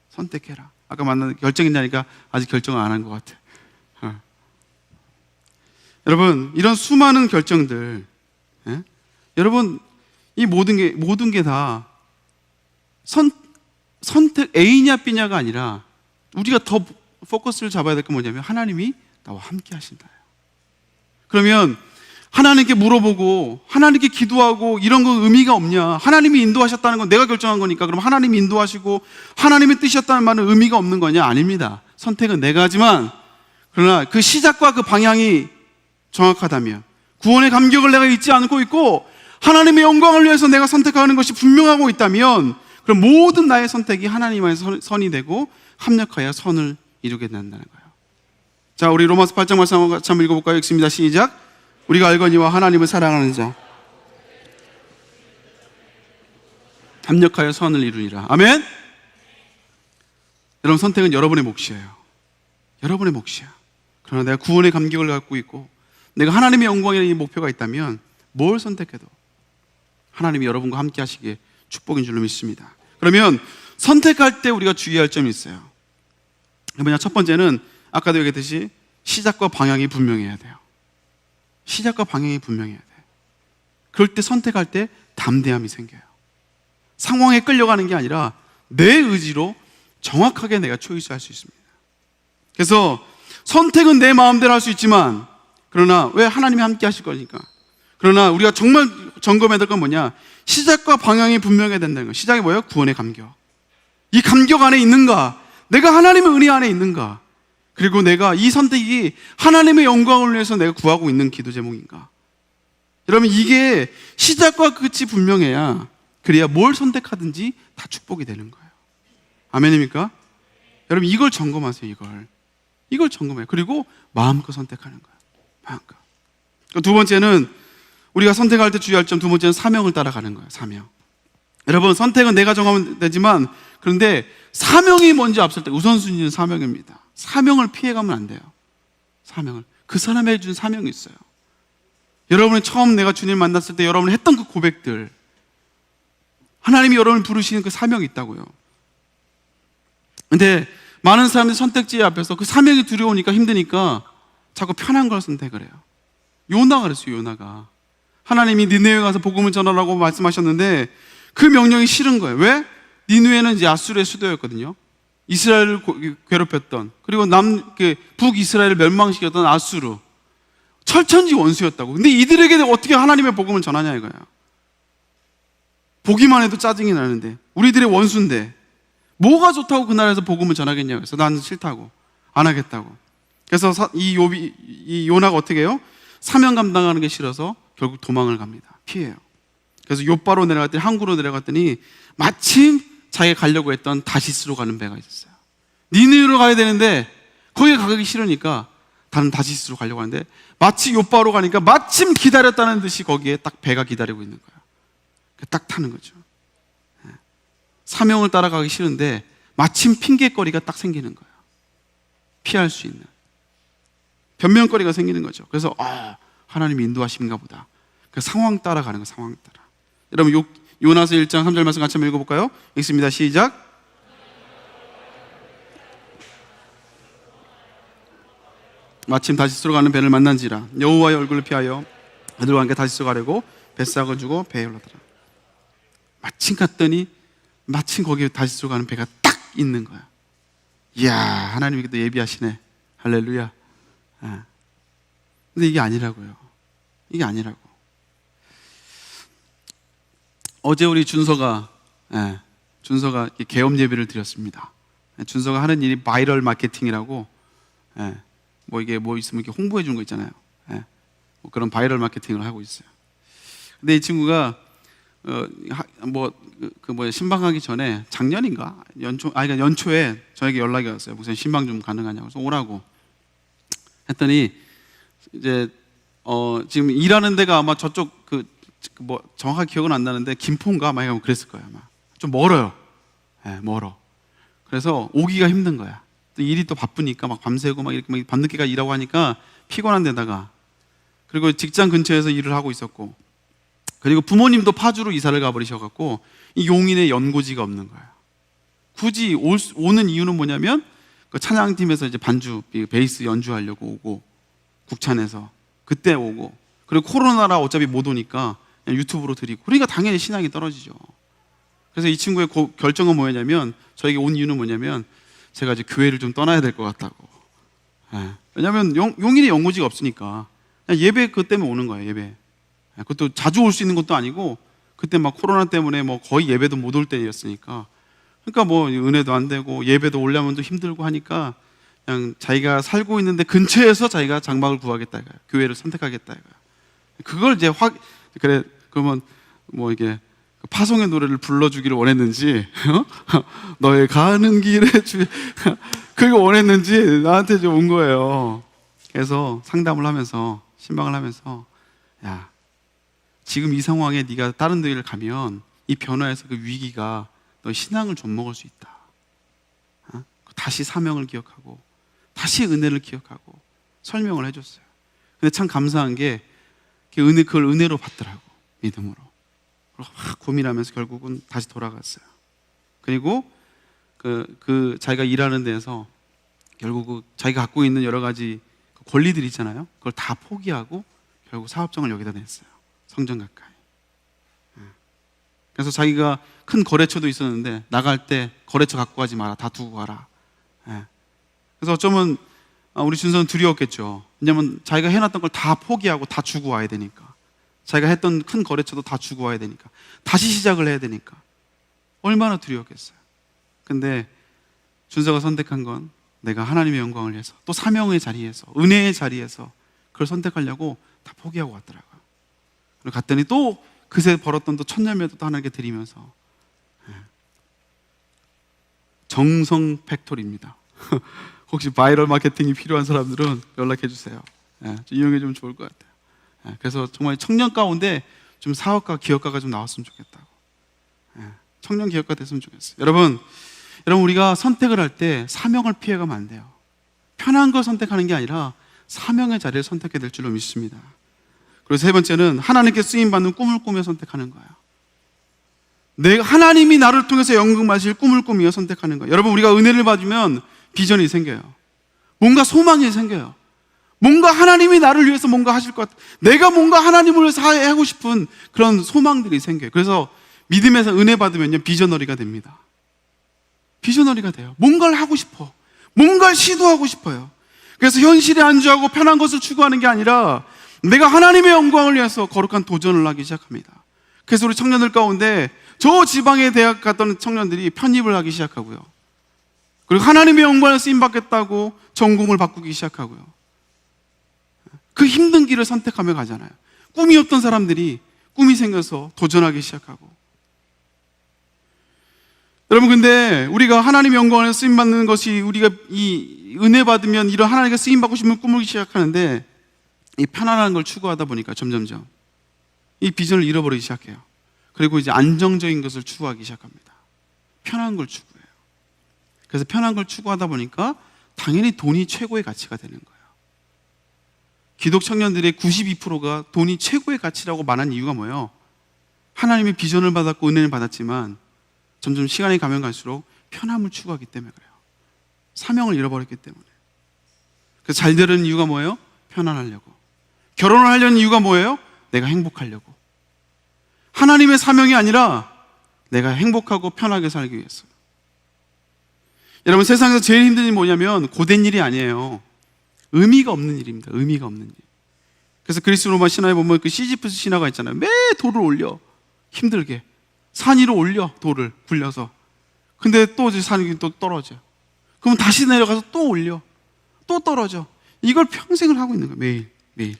선택해라. 아까 만난 결정했냐니까 아직 결정을 안 한 것 같아. 여러분, 이런 수많은 결정들, 여러분, 이 모든 게 다 선택 A냐 B냐가 아니라, 우리가 더 포커스를 잡아야 될 건 뭐냐면, 하나님이 나와 함께 하신다. 그러면 하나님께 물어보고 하나님께 기도하고 이런 거 의미가 없냐? 하나님이 인도하셨다는 건 내가 결정한 거니까 그럼 하나님이 인도하시고 하나님의 뜻이었다는 말은 의미가 없는 거냐? 아닙니다. 선택은 내가 하지만, 그러나 그 시작과 그 방향이 정확하다면, 구원의 감격을 내가 잊지 않고 있고 하나님의 영광을 위해서 내가 선택하는 것이 분명하고 있다면, 그럼 모든 나의 선택이 하나님 안에서 선이 되고 합력하여 선을 이루게 된다는 거예요. 자, 우리 로마서 8장 말씀 같이 한번 읽어볼까요? 읽습니다. 시작. 우리가 알거니와 하나님을 사랑하는 자 합력하여 선을 이루리라. 아멘. 여러분, 선택은 여러분의 몫이에요. 여러분의 몫이야. 그러나 내가 구원의 감격을 갖고 있고 내가 하나님의 영광이라는 이 목표가 있다면 뭘 선택해도 하나님이 여러분과 함께 하시기에 축복인 줄로 믿습니다. 그러면 선택할 때 우리가 주의할 점이 있어요. 뭐냐? 첫 번째는 아까도 얘기했듯이 시작과 방향이 분명해야 돼요. 시작과 방향이 분명해야 돼. 그럴 때 선택할 때 담대함이 생겨요. 상황에 끌려가는 게 아니라 내 의지로 정확하게 내가 초이스할 수 있습니다. 그래서 선택은 내 마음대로 할 수 있지만, 그러나 왜? 하나님이 함께 하실 거니까. 그러나 우리가 정말 점검해야 될 건 뭐냐? 시작과 방향이 분명해야 된다는 거예요. 시작이 뭐예요? 구원의 감격. 이 감격 안에 있는가? 내가 하나님의 은혜 안에 있는가? 그리고 내가 이 선택이 하나님의 영광을 위해서 내가 구하고 있는 기도 제목인가? 여러분, 이게 시작과 끝이 분명해야, 그래야 뭘 선택하든지 다 축복이 되는 거예요. 아멘입니까? 여러분, 이걸 점검하세요. 이걸 점검해요. 그리고 마음껏 선택하는 거예요. 마음껏. 두 번째는 우리가 선택할 때 주의할 점 두 번째는 사명을 따라가는 거예요. 사명. 여러분, 선택은 내가 정하면 되지만, 그런데 사명이 먼저 앞설 때 우선순위는 사명입니다. 사명을 피해가면 안 돼요. 사명을. 그 사람에게 준 사명이 있어요. 여러분이 처음 내가 주님 만났을 때 여러분이 했던 그 고백들, 하나님이 여러분을 부르시는 그 사명이 있다고요. 근데 많은 사람들이 선택지 앞에서 그 사명이 두려우니까 힘드니까 자꾸 편한 걸 선택을 해요. 요나가 그랬어요. 요나가 하나님이 니느웨에 가서 복음을 전하라고 말씀하셨는데 그 명령이 싫은 거예요. 왜? 니느웨는 이제 아수르의 수도였거든요. 이스라엘을 괴롭혔던, 그리고 북이스라엘을 멸망시켰던 아수르, 철천지 원수였다고. 근데 이들에게 어떻게 하나님의 복음을 전하냐 이거야. 보기만 해도 짜증이 나는데, 우리들의 원수인데 뭐가 좋다고 그 나라에서 복음을 전하겠냐고. 그래서 나는 싫다고, 안 하겠다고. 그래서 이 요나가 어떻게 해요? 사명 감당하는 게 싫어서 결국 도망을 갑니다. 피해요. 그래서 욥바로 내려갔더니, 항구로 내려갔더니 마침 자기가 가려고 했던 다시스로 가는 배가 있었어요. 니느웨로 가야 되는데 거기에 가기 싫으니까 다른 다시스로 가려고 하는데, 마치 욥바로 가니까 마침 기다렸다는 듯이 거기에 딱 배가 기다리고 있는 거예요. 딱 타는 거죠. 사명을 따라가기 싫은데 마침 핑계거리가 딱 생기는 거예요. 피할 수 있는 변명거리가 생기는 거죠. 그래서 하나님이 인도하신가 보다. 그 상황 따라가는 거, 상황 따라. 여러분, 요나서 1장 3절 말씀 같이 한번 읽어볼까요? 읽습니다. 시작. 마침 다시스로 가는 배를 만난지라 여호와의 얼굴을 피하여 그들과 함께 다시스로 가려고 뱃삭을 주고 배에 올라더라. 마침 갔더니 마침 거기에 다시스로 가는 배가 딱 있는 거야. 이야, 하나님이 또 예비하시네. 할렐루야. 근데 이게 아니라고요. 이게 아니라고. 어제 우리 준서가 계엄 예배를 드렸습니다. 준서가 하는 일이 바이럴 마케팅이라고, 뭐 이게 뭐 있으면 이렇게 홍보해 주는 거 있잖아요. 뭐 그런 바이럴 마케팅을 하고 있어요. 근데 이 친구가 신방하기 전에 작년인가 연초에 저에게 연락이 왔어요. 무슨 신방 좀 가능하냐고. 그래서 오라고 했더니 이제 지금 일하는 데가 아마 저쪽 뭐 정확하게 기억은 안 나는데 김포인가 아마 그랬을 거예요. 아마 좀 멀어요. 멀어. 그래서 오기가 힘든 거야. 또 일이 또 바쁘니까 막 밤새고 막 이렇게 막 밤늦게까지 일하고 하니까 피곤한 데다가, 그리고 직장 근처에서 일을 하고 있었고, 그리고 부모님도 파주로 이사를 가버리셔갖고 이 용인에 연고지가 없는 거야. 굳이 오는 이유는 뭐냐면 그 찬양팀에서 이제 반주 베이스 연주하려고 오고, 국찬에서 그때 오고, 그리고 코로나라 어차피 못 오니까 그냥 유튜브로 드리고, 그러니까 당연히 신앙이 떨어지죠. 그래서 이 친구의 결정은 뭐였냐면, 저에게 온 이유는 뭐냐면 제가 이제 교회를 좀 떠나야 될 것 같다고. 왜냐면 용인에 연고지가 없으니까 그냥 예배 그 때문에 오는 거예요. 예배. 그것도 자주 올 수 있는 것도 아니고, 그때 막 코로나 때문에 뭐 거의 예배도 못 올 때였으니까, 그러니까 뭐 은혜도 안 되고 예배도 오려면 또 힘들고 하니까 그냥 자기가 살고 있는데 근처에서 자기가 장막을 구하겠다 이거야. 교회를 선택하겠다 이거야. 그걸 이제 그래, 그러면 뭐 이게 파송의 노래를 불러주기를 원했는지, 너의 가는 길에 그거 원했는지 나한테 좀 온 거예요. 그래서 상담을 하면서, 신방을 하면서, 야, 지금 이 상황에 네가 다른 데를 가면 이 변화에서 그 위기가 너 신앙을 좀 먹을 수 있다. 다시 사명을 기억하고 다시 은혜를 기억하고 설명을 해줬어요. 근데 참 감사한 게 그걸 은혜로 받더라고. 믿음으로. 그리고 막 고민하면서 결국은 다시 돌아갔어요. 그리고 그 자기가 일하는 데에서 결국 자기가 갖고 있는 여러 가지 권리들 있잖아요. 그걸 다 포기하고 결국 사업장을 여기다 냈어요. 성전 가까이. 그래서 자기가 큰 거래처도 있었는데 나갈 때 거래처 갖고 가지 마라. 다 두고 가라. 그래서 어쩌면 우리 준서는 두려웠겠죠. 왜냐면 자기가 해놨던 걸 다 포기하고 다 주고 와야 되니까. 자기가 했던 큰 거래처도 다 주고 와야 되니까. 다시 시작을 해야 되니까. 얼마나 두려웠겠어요. 근데 준서가 선택한 건 내가 하나님의 영광을 위해서, 또 사명의 자리에서, 은혜의 자리에서 그걸 선택하려고 다 포기하고 왔더라고요. 그리고 갔더니 또 그새 벌었던 또 천년매도 또 하나님께 드리면서, 정성 팩토리입니다. 혹시 바이럴 마케팅이 필요한 사람들은 연락해 주세요. 이용해 주면 좋을 것 같아요. 그래서 정말 청년 가운데 좀 사업가, 기업가가 좀 나왔으면 좋겠다고. 청년 기업가 됐으면 좋겠어요. 여러분 우리가 선택을 할 때 사명을 피해가면 안 돼요. 편한 걸 선택하는 게 아니라 사명의 자리를 선택해야 될 줄로 믿습니다. 그리고 세 번째는 하나님께 쓰임받는 꿈을 꾸며 선택하는 거예요. 하나님이 나를 통해서 영광받으실 꿈을 꾸며 선택하는 거예요. 여러분 우리가 은혜를 받으면 비전이 생겨요. 뭔가 소망이 생겨요. 뭔가 하나님이 나를 위해서 뭔가 하실 것 같아. 내가 뭔가 하나님을 위해서 하고 싶은 그런 소망들이 생겨요. 그래서 믿음에서 은혜 받으면요 비저너리가 됩니다. 비저너리가 돼요. 뭔가를 하고 싶어. 뭔가를 시도하고 싶어요. 그래서 현실에 안주하고 편한 것을 추구하는 게 아니라 내가 하나님의 영광을 위해서 거룩한 도전을 하기 시작합니다. 그래서 우리 청년들 가운데 저 지방의 대학 갔던 청년들이 편입을 하기 시작하고요. 그리고 하나님의 영광을 쓰임받겠다고 전공을 바꾸기 시작하고요. 그 힘든 길을 선택하며 가잖아요. 꿈이 없던 사람들이 꿈이 생겨서 도전하기 시작하고. 여러분 근데 우리가 하나님의 영광을 쓰임받는 것이 우리가 이 은혜 받으면 이런 하나님께 쓰임받고 싶은 꿈을 시작하는데 이 편안한 걸 추구하다 보니까 점점점 이 비전을 잃어버리기 시작해요. 그리고 이제 안정적인 것을 추구하기 시작합니다. 편한 걸 추구해요. 그래서 편한 걸 추구하다 보니까 당연히 돈이 최고의 가치가 되는 거예요. 기독 청년들의 92%가 돈이 최고의 가치라고 말한 이유가 뭐예요? 하나님의 비전을 받았고 은혜를 받았지만 점점 시간이 가면 갈수록 편함을 추구하기 때문에 그래요. 사명을 잃어버렸기 때문에. 그래서 잘 되는 이유가 뭐예요? 편안하려고. 결혼을 하려는 이유가 뭐예요? 내가 행복하려고. 하나님의 사명이 아니라 내가 행복하고 편하게 살기 위해서. 여러분 세상에서 제일 힘든 일이 뭐냐면 고된 일이 아니에요. 의미가 없는 일입니다. 의미가 없는 일. 그래서 그리스 로마 신화에 보면 그 시지프스 신화가 있잖아요. 매 돌을 올려. 힘들게. 산 위로 올려. 돌을 굴려서. 근데 또 산이 또 떨어져. 그럼 다시 내려가서 또 올려. 또 떨어져. 이걸 평생을 하고 있는 거예요. 매일. 매일.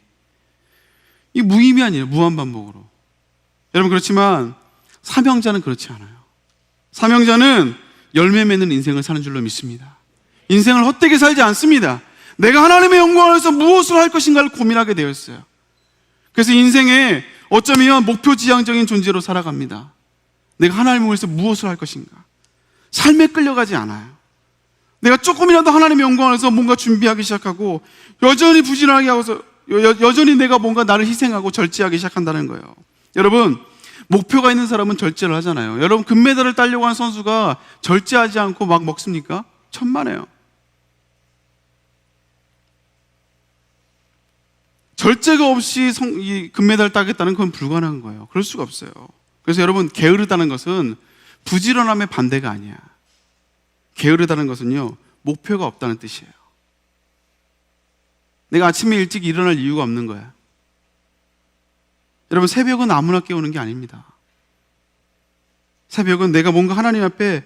이 무의미 아니에요. 무한반복으로. 여러분 그렇지만 사명자는 그렇지 않아요. 사명자는 열매 맺는 인생을 사는 줄로 믿습니다. 인생을 헛되게 살지 않습니다. 내가 하나님의 영광을 위해서 무엇을 할 것인가를 고민하게 되어 있어요. 그래서 인생에 어쩌면 목표지향적인 존재로 살아갑니다. 내가 하나님을 위해서 무엇을 할 것인가. 삶에 끌려가지 않아요. 내가 조금이라도 하나님의 영광을 위해서 뭔가 준비하기 시작하고 여전히 부진하게 하고서 여전히 내가 뭔가 나를 희생하고 절제하기 시작한다는 거예요. 여러분 목표가 있는 사람은 절제를 하잖아요. 여러분 금메달을 따려고 하는 선수가 절제하지 않고 막 먹습니까? 천만에요. 절제가 없이 이 금메달을 따겠다는 건 불가능한 거예요. 그럴 수가 없어요. 그래서 여러분 게으르다는 것은 부지런함의 반대가 아니야. 게으르다는 것은요 목표가 없다는 뜻이에요. 내가 아침에 일찍 일어날 이유가 없는 거야. 여러분 새벽은 아무나 깨우는 게 아닙니다. 새벽은 내가 뭔가 하나님 앞에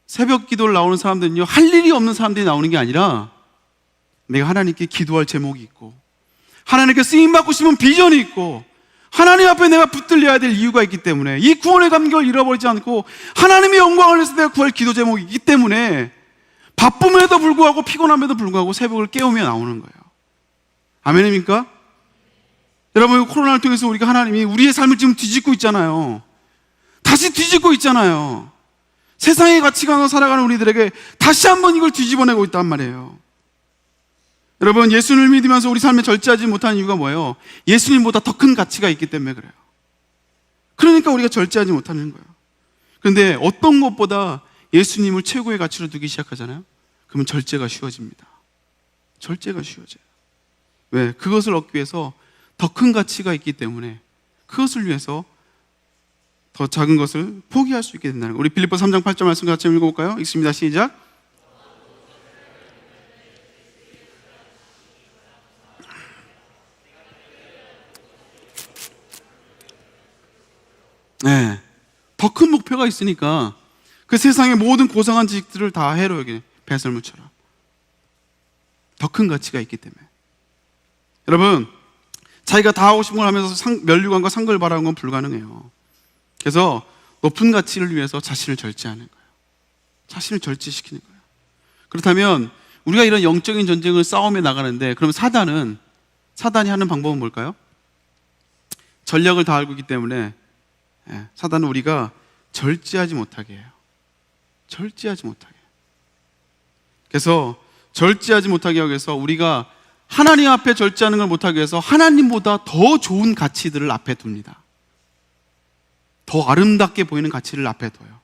새벽 기도를 나오는 사람들은요 할 일이 없는 사람들이 나오는 게 아니라 내가 하나님께 기도할 제목이 있고 하나님께 쓰임받고 싶은 비전이 있고 하나님 앞에 내가 붙들려야 될 이유가 있기 때문에 이 구원의 감격을 잃어버리지 않고 하나님의 영광을 위해서 내가 구할 기도 제목이 있기 때문에 바쁨에도 불구하고 피곤함에도 불구하고 새벽을 깨우며 나오는 거예요. 아멘입니까? 여러분 코로나를 통해서 우리가 하나님이 우리의 삶을 지금 뒤집고 있잖아요. 다시 뒤집고 있잖아요. 세상의 가치관으로 살아가는 우리들에게 다시 한번 이걸 뒤집어내고 있단 말이에요. 여러분 예수님을 믿으면서 우리 삶에 절제하지 못하는 이유가 뭐예요? 예수님보다 더 큰 가치가 있기 때문에 그래요. 그러니까 우리가 절제하지 못하는 거예요. 그런데 어떤 것보다 예수님을 최고의 가치로 두기 시작하잖아요. 그러면 절제가 쉬워집니다. 절제가 쉬워져요. 왜? 그것을 얻기 위해서 더 큰 가치가 있기 때문에 그것을 위해서 더 작은 것을 포기할 수 있게 된다는 거예요. 우리 빌립보 3장 8절 말씀 같이 읽어볼까요? 읽습니다. 시작. 네, 더 큰 목표가 있으니까 그 세상의 모든 고상한 지식들을 다 해로 여기네. 배설물처럼 더 큰 가치가 있기 때문에. 여러분 자기가 다 하고 싶은 걸 하면서 면류관과 상급을 바라는 건 불가능해요. 그래서 높은 가치를 위해서 자신을 절제하는 거예요. 자신을 절제시키는 거예요. 그렇다면 우리가 이런 영적인 전쟁을 싸움에 나가는데 그럼 사단이 하는 방법은 뭘까요? 전략을 다 알고 있기 때문에 사단은 우리가 절제하지 못하게 해요. 절제하지 못하게. 그래서 절제하지 못하게 하기 위해서 우리가 하나님 앞에 절제하는 걸 못하게 해서 하나님보다 더 좋은 가치들을 앞에 둡니다. 더 아름답게 보이는 가치를 앞에 둬요.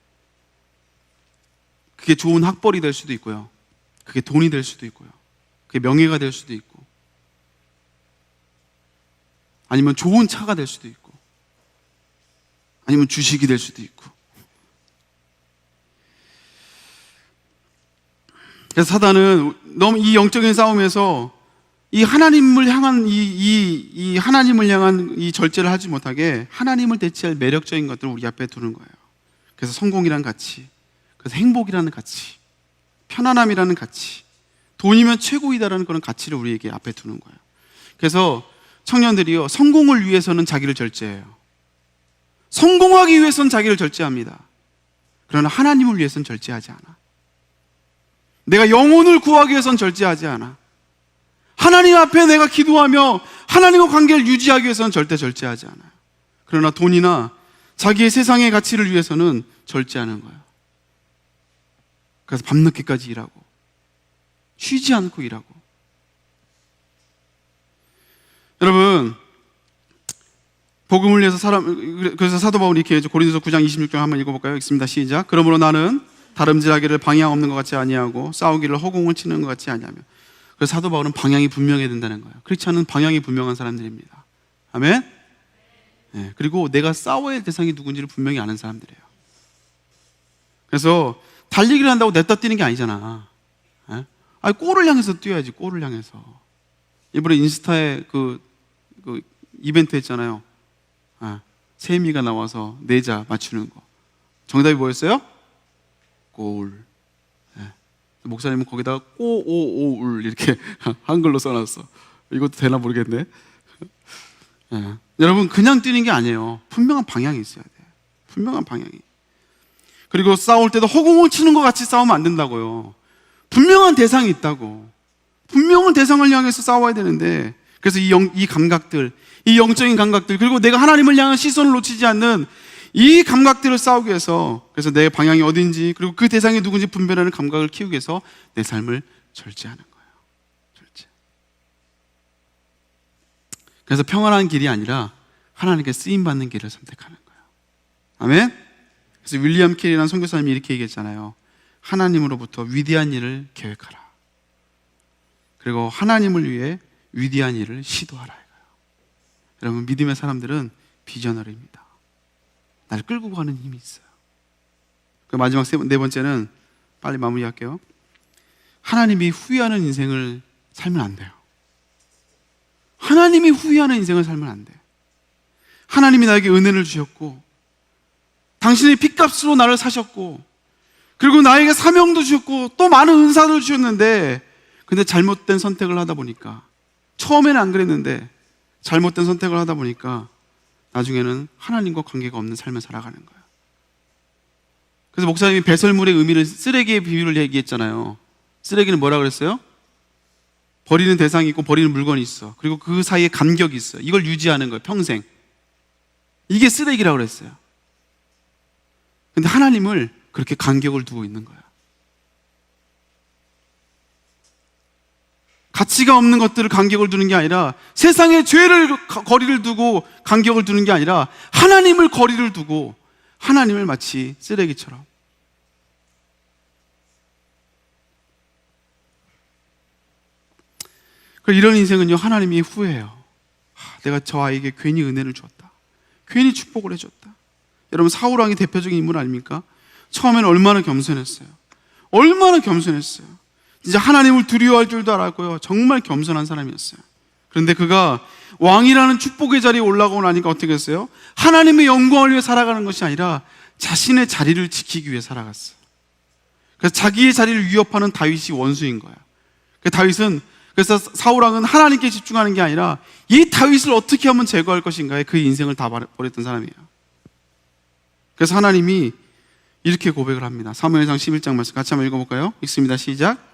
그게 좋은 학벌이 될 수도 있고요. 그게 돈이 될 수도 있고요. 그게 명예가 될 수도 있고, 아니면 좋은 차가 될 수도 있고, 아니면 주식이 될 수도 있고. 그래서 사단은 너무 이 영적인 싸움에서 이 하나님을 향한 이 하나님을 향한 이 절제를 하지 못하게 하나님을 대체할 매력적인 것들을 우리 앞에 두는 거예요. 그래서 성공이라는 가치, 그래서 행복이라는 가치, 편안함이라는 가치, 돈이면 최고이다라는 그런 가치를 우리에게 앞에 두는 거예요. 그래서 청년들이요, 성공을 위해서는 자기를 절제해요. 성공하기 위해서는 자기를 절제합니다. 그러나 하나님을 위해서는 절제하지 않아. 내가 영혼을 구하기 위해서는 절제하지 않아. 하나님 앞에 내가 기도하며 하나님과 관계를 유지하기 위해서는 절대 절제하지 않아요. 그러나 돈이나 자기의 세상의 가치를 위해서는 절제하는 거예요. 그래서 밤늦게까지 일하고 쉬지 않고 일하고. 여러분, 복음을 위해서 그래서 사도 바울이 이렇게 해줘. 고린도서 9장 26절 한번 읽어볼까요? 읽습니다. 시작. 그러므로 나는 다름질하기를 방향 없는 것 같이 아니하고 싸우기를 허공을 치는 것 같이 아니하며. 그래서 사도 바울은 방향이 분명해야 된다는 거예요. 그렇지 않은 방향이 분명한 사람들입니다. 아멘? 네, 그리고 내가 싸워야 할 대상이 누군지를 분명히 아는 사람들이에요. 그래서 달리기를 한다고 냅다 뛰는 게 아니잖아. 네? 아니, 골을 향해서 뛰어야지. 골을 향해서. 이번에 인스타에 그 이벤트 했잖아요. 세미가 나와서 내자 맞추는 거. 정답이 뭐였어요? 골. 네. 목사님은 거기다가 꼬오오울 이렇게 한글로 써놨어. 이것도 되나 모르겠네. 네. 여러분, 그냥 뛰는 게 아니에요. 분명한 방향이 있어야 돼. 분명한 방향이. 그리고 싸울 때도 허공을 치는 것 같이 싸우면 안 된다고요. 분명한 대상이 있다고. 분명한 대상을 향해서 싸워야 되는데, 그래서 이 감각들, 이 영적인 감각들, 그리고 내가 하나님을 향한 시선을 놓치지 않는 이 감각들을 싸우기 위해서, 그래서 내 방향이 어딘지, 그리고 그 대상이 누군지 분별하는 감각을 키우기 위해서 내 삶을 절제하는 거예요. 절제. 그래서 평안한 길이 아니라 하나님께 쓰임받는 길을 선택하는 거예요. 아멘? 그래서 윌리엄 캐리라는 선교사님이 이렇게 얘기했잖아요. 하나님으로부터 위대한 일을 계획하라. 그리고 하나님을 위해 위대한 일을 시도하라. 여러분, 믿음의 사람들은 비저너리입니다. 날 끌고 가는 힘이 있어요. 그 마지막 네 번째는 빨리 마무리할게요. 하나님이 후회하는 인생을 살면 안 돼요. 하나님이 후회하는 인생을 살면 안 돼. 하나님이 나에게 은혜를 주셨고, 당신의 핏값으로 나를 사셨고, 그리고 나에게 사명도 주셨고, 또 많은 은사를 주셨는데, 근데 잘못된 선택을 하다 보니까, 처음에는 안 그랬는데 잘못된 선택을 하다 보니까 나중에는 하나님과 관계가 없는 삶을 살아가는 거예요. 그래서 목사님이 배설물의 의미를 쓰레기의 비유를 얘기했잖아요. 쓰레기는 뭐라 그랬어요? 버리는 대상이 있고 버리는 물건이 있어. 그리고 그 사이에 간격이 있어. 이걸 유지하는 거예요, 평생. 이게 쓰레기라고 그랬어요. 근데 하나님을 그렇게 간격을 두고 있는 거예요. 가치가 없는 것들을 간격을 두는 게 아니라, 세상의 죄를 거리를 두고 간격을 두는 게 아니라, 하나님을 거리를 두고 하나님을 마치 쓰레기처럼. 이런 인생은요, 하나님이 후회해요. 내가 저 아이에게 괜히 은혜를 주었다. 괜히 축복을 해줬다. 여러분, 사울왕이 대표적인 인물 아닙니까? 처음에는 얼마나 겸손했어요. 얼마나 겸손했어요. 진짜 하나님을 두려워할 줄도 알았고요. 정말 겸손한 사람이었어요. 그런데 그가 왕이라는 축복의 자리에 올라가고 나니까 어떻게 했어요? 하나님의 영광을 위해 살아가는 것이 아니라 자신의 자리를 지키기 위해 살아갔어요. 그래서 자기의 자리를 위협하는 다윗이 원수인 거예요. 그래서 사울왕은 하나님께 집중하는 게 아니라 이 다윗을 어떻게 하면 제거할 것인가에 그 인생을 다 버렸던 사람이에요. 그래서 하나님이 이렇게 고백을 합니다. 사무엘상 11장 말씀 같이 한번 읽어볼까요? 읽습니다. 시작.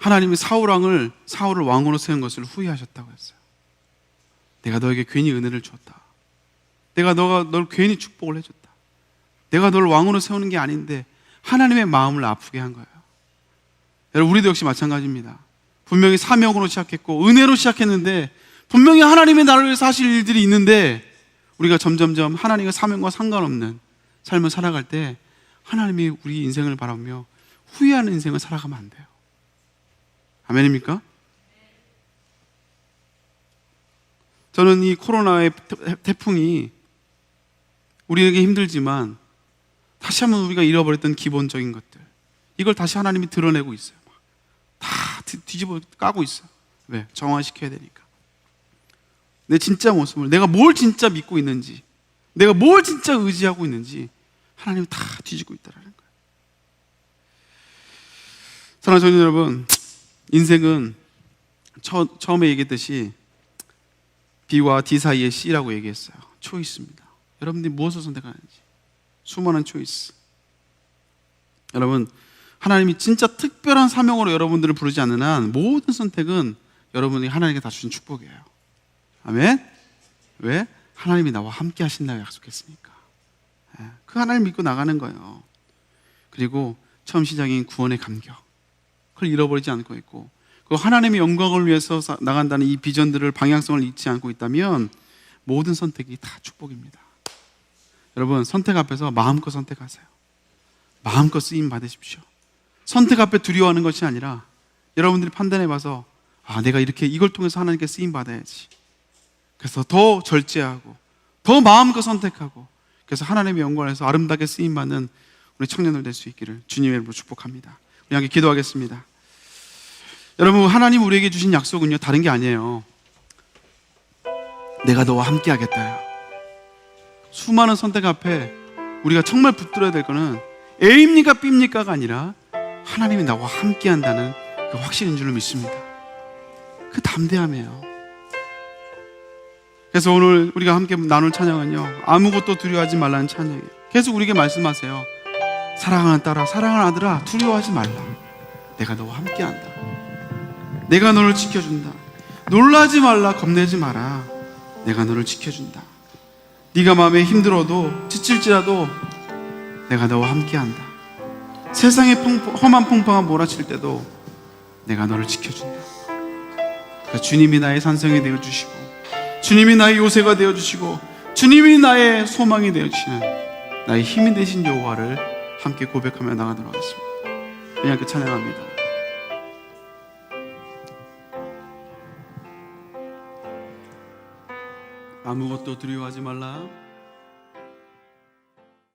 하나님이 사울을 왕으로 세운 것을 후회하셨다고 했어요. 내가 너에게 괜히 은혜를 줬다. 내가 널 괜히 축복을 해줬다. 내가 널 왕으로 세우는 게 아닌데 하나님의 마음을 아프게 한 거예요. 여러분, 우리도 역시 마찬가지입니다. 분명히 사명으로 시작했고 은혜로 시작했는데 분명히 하나님의 나를 위해서 하실 일들이 있는데 우리가 점점점 하나님의 사명과 상관없는 삶을 살아갈 때 하나님이 우리 인생을 바라보며 후회하는 인생을 살아가면 안 돼요. 아멘입니까? 저는 이 코로나의 태풍이 우리에게 힘들지만 다시 한번 우리가 잃어버렸던 기본적인 것들, 이걸 다시 하나님이 드러내고 있어요. 다 뒤집어 까고 있어요. 왜? 정화시켜야 되니까. 내 진짜 모습을, 내가 뭘 진짜 믿고 있는지, 내가 뭘 진짜 의지하고 있는지 하나님이 다 뒤집고 있다는 거예요. 사랑하는 성도 여러분, 인생은 처음에 얘기했듯이 B와 D 사이의 C라고 얘기했어요. 초이스입니다. 여러분들이 무엇을 선택하는지, 수많은 초이스. 여러분, 하나님이 진짜 특별한 사명으로 여러분들을 부르지 않는 한 모든 선택은 여러분이 하나님께 다 주신 축복이에요. 아멘? 왜? 하나님이 나와 함께 하신다고 약속했으니까. 그 하나님 믿고 나가는 거예요. 그리고 처음 시작인 구원의 감격, 그걸 잃어버리지 않고 있고, 그 하나님의 영광을 위해서 나간다는 이 비전들을, 방향성을 잊지 않고 있다면 모든 선택이 다 축복입니다. 여러분, 선택 앞에서 마음껏 선택하세요. 마음껏 쓰임 받으십시오. 선택 앞에 두려워하는 것이 아니라 여러분들이 판단해봐서 내가 이렇게 이걸 통해서 하나님께 쓰임 받아야지. 그래서 더 절제하고 더 마음껏 선택하고, 그래서 하나님의 영광을 해서 아름답게 쓰임 받는 우리 청년들 될 수 있기를 주님의 이름으로 축복합니다. 우리 함께 기도하겠습니다. 여러분, 하나님 우리에게 주신 약속은요, 다른 게 아니에요. 내가 너와 함께 하겠다. 수많은 선택 앞에 우리가 정말 붙들어야 될 거는 A입니까 B입니까가 아니라 하나님이 나와 함께 한다는 그 확신인 줄로 믿습니다. 그 담대함이에요. 그래서 오늘 우리가 함께 나눌 찬양은요, 아무것도 두려워하지 말라는 찬양이에요. 계속 우리에게 말씀하세요. 사랑하는 딸아, 사랑하는 아들아, 두려워하지 말라. 내가 너와 함께 한다. 내가 너를 지켜준다. 놀라지 말라, 겁내지 마라. 내가 너를 지켜준다. 네가 마음에 힘들어도 지칠지라도 내가 너와 함께한다. 세상의 험한 풍파가 몰아칠 때도 내가 너를 지켜준다. 그러니까 주님이 나의 산성이 되어주시고, 주님이 나의 요새가 되어주시고, 주님이 나의 소망이 되어주시는 나의 힘이 되신 여호와를 함께 고백하며 나가도록 하겠습니다. 그냥 그 찬양합니다. 아무것도 두려워하지 말라.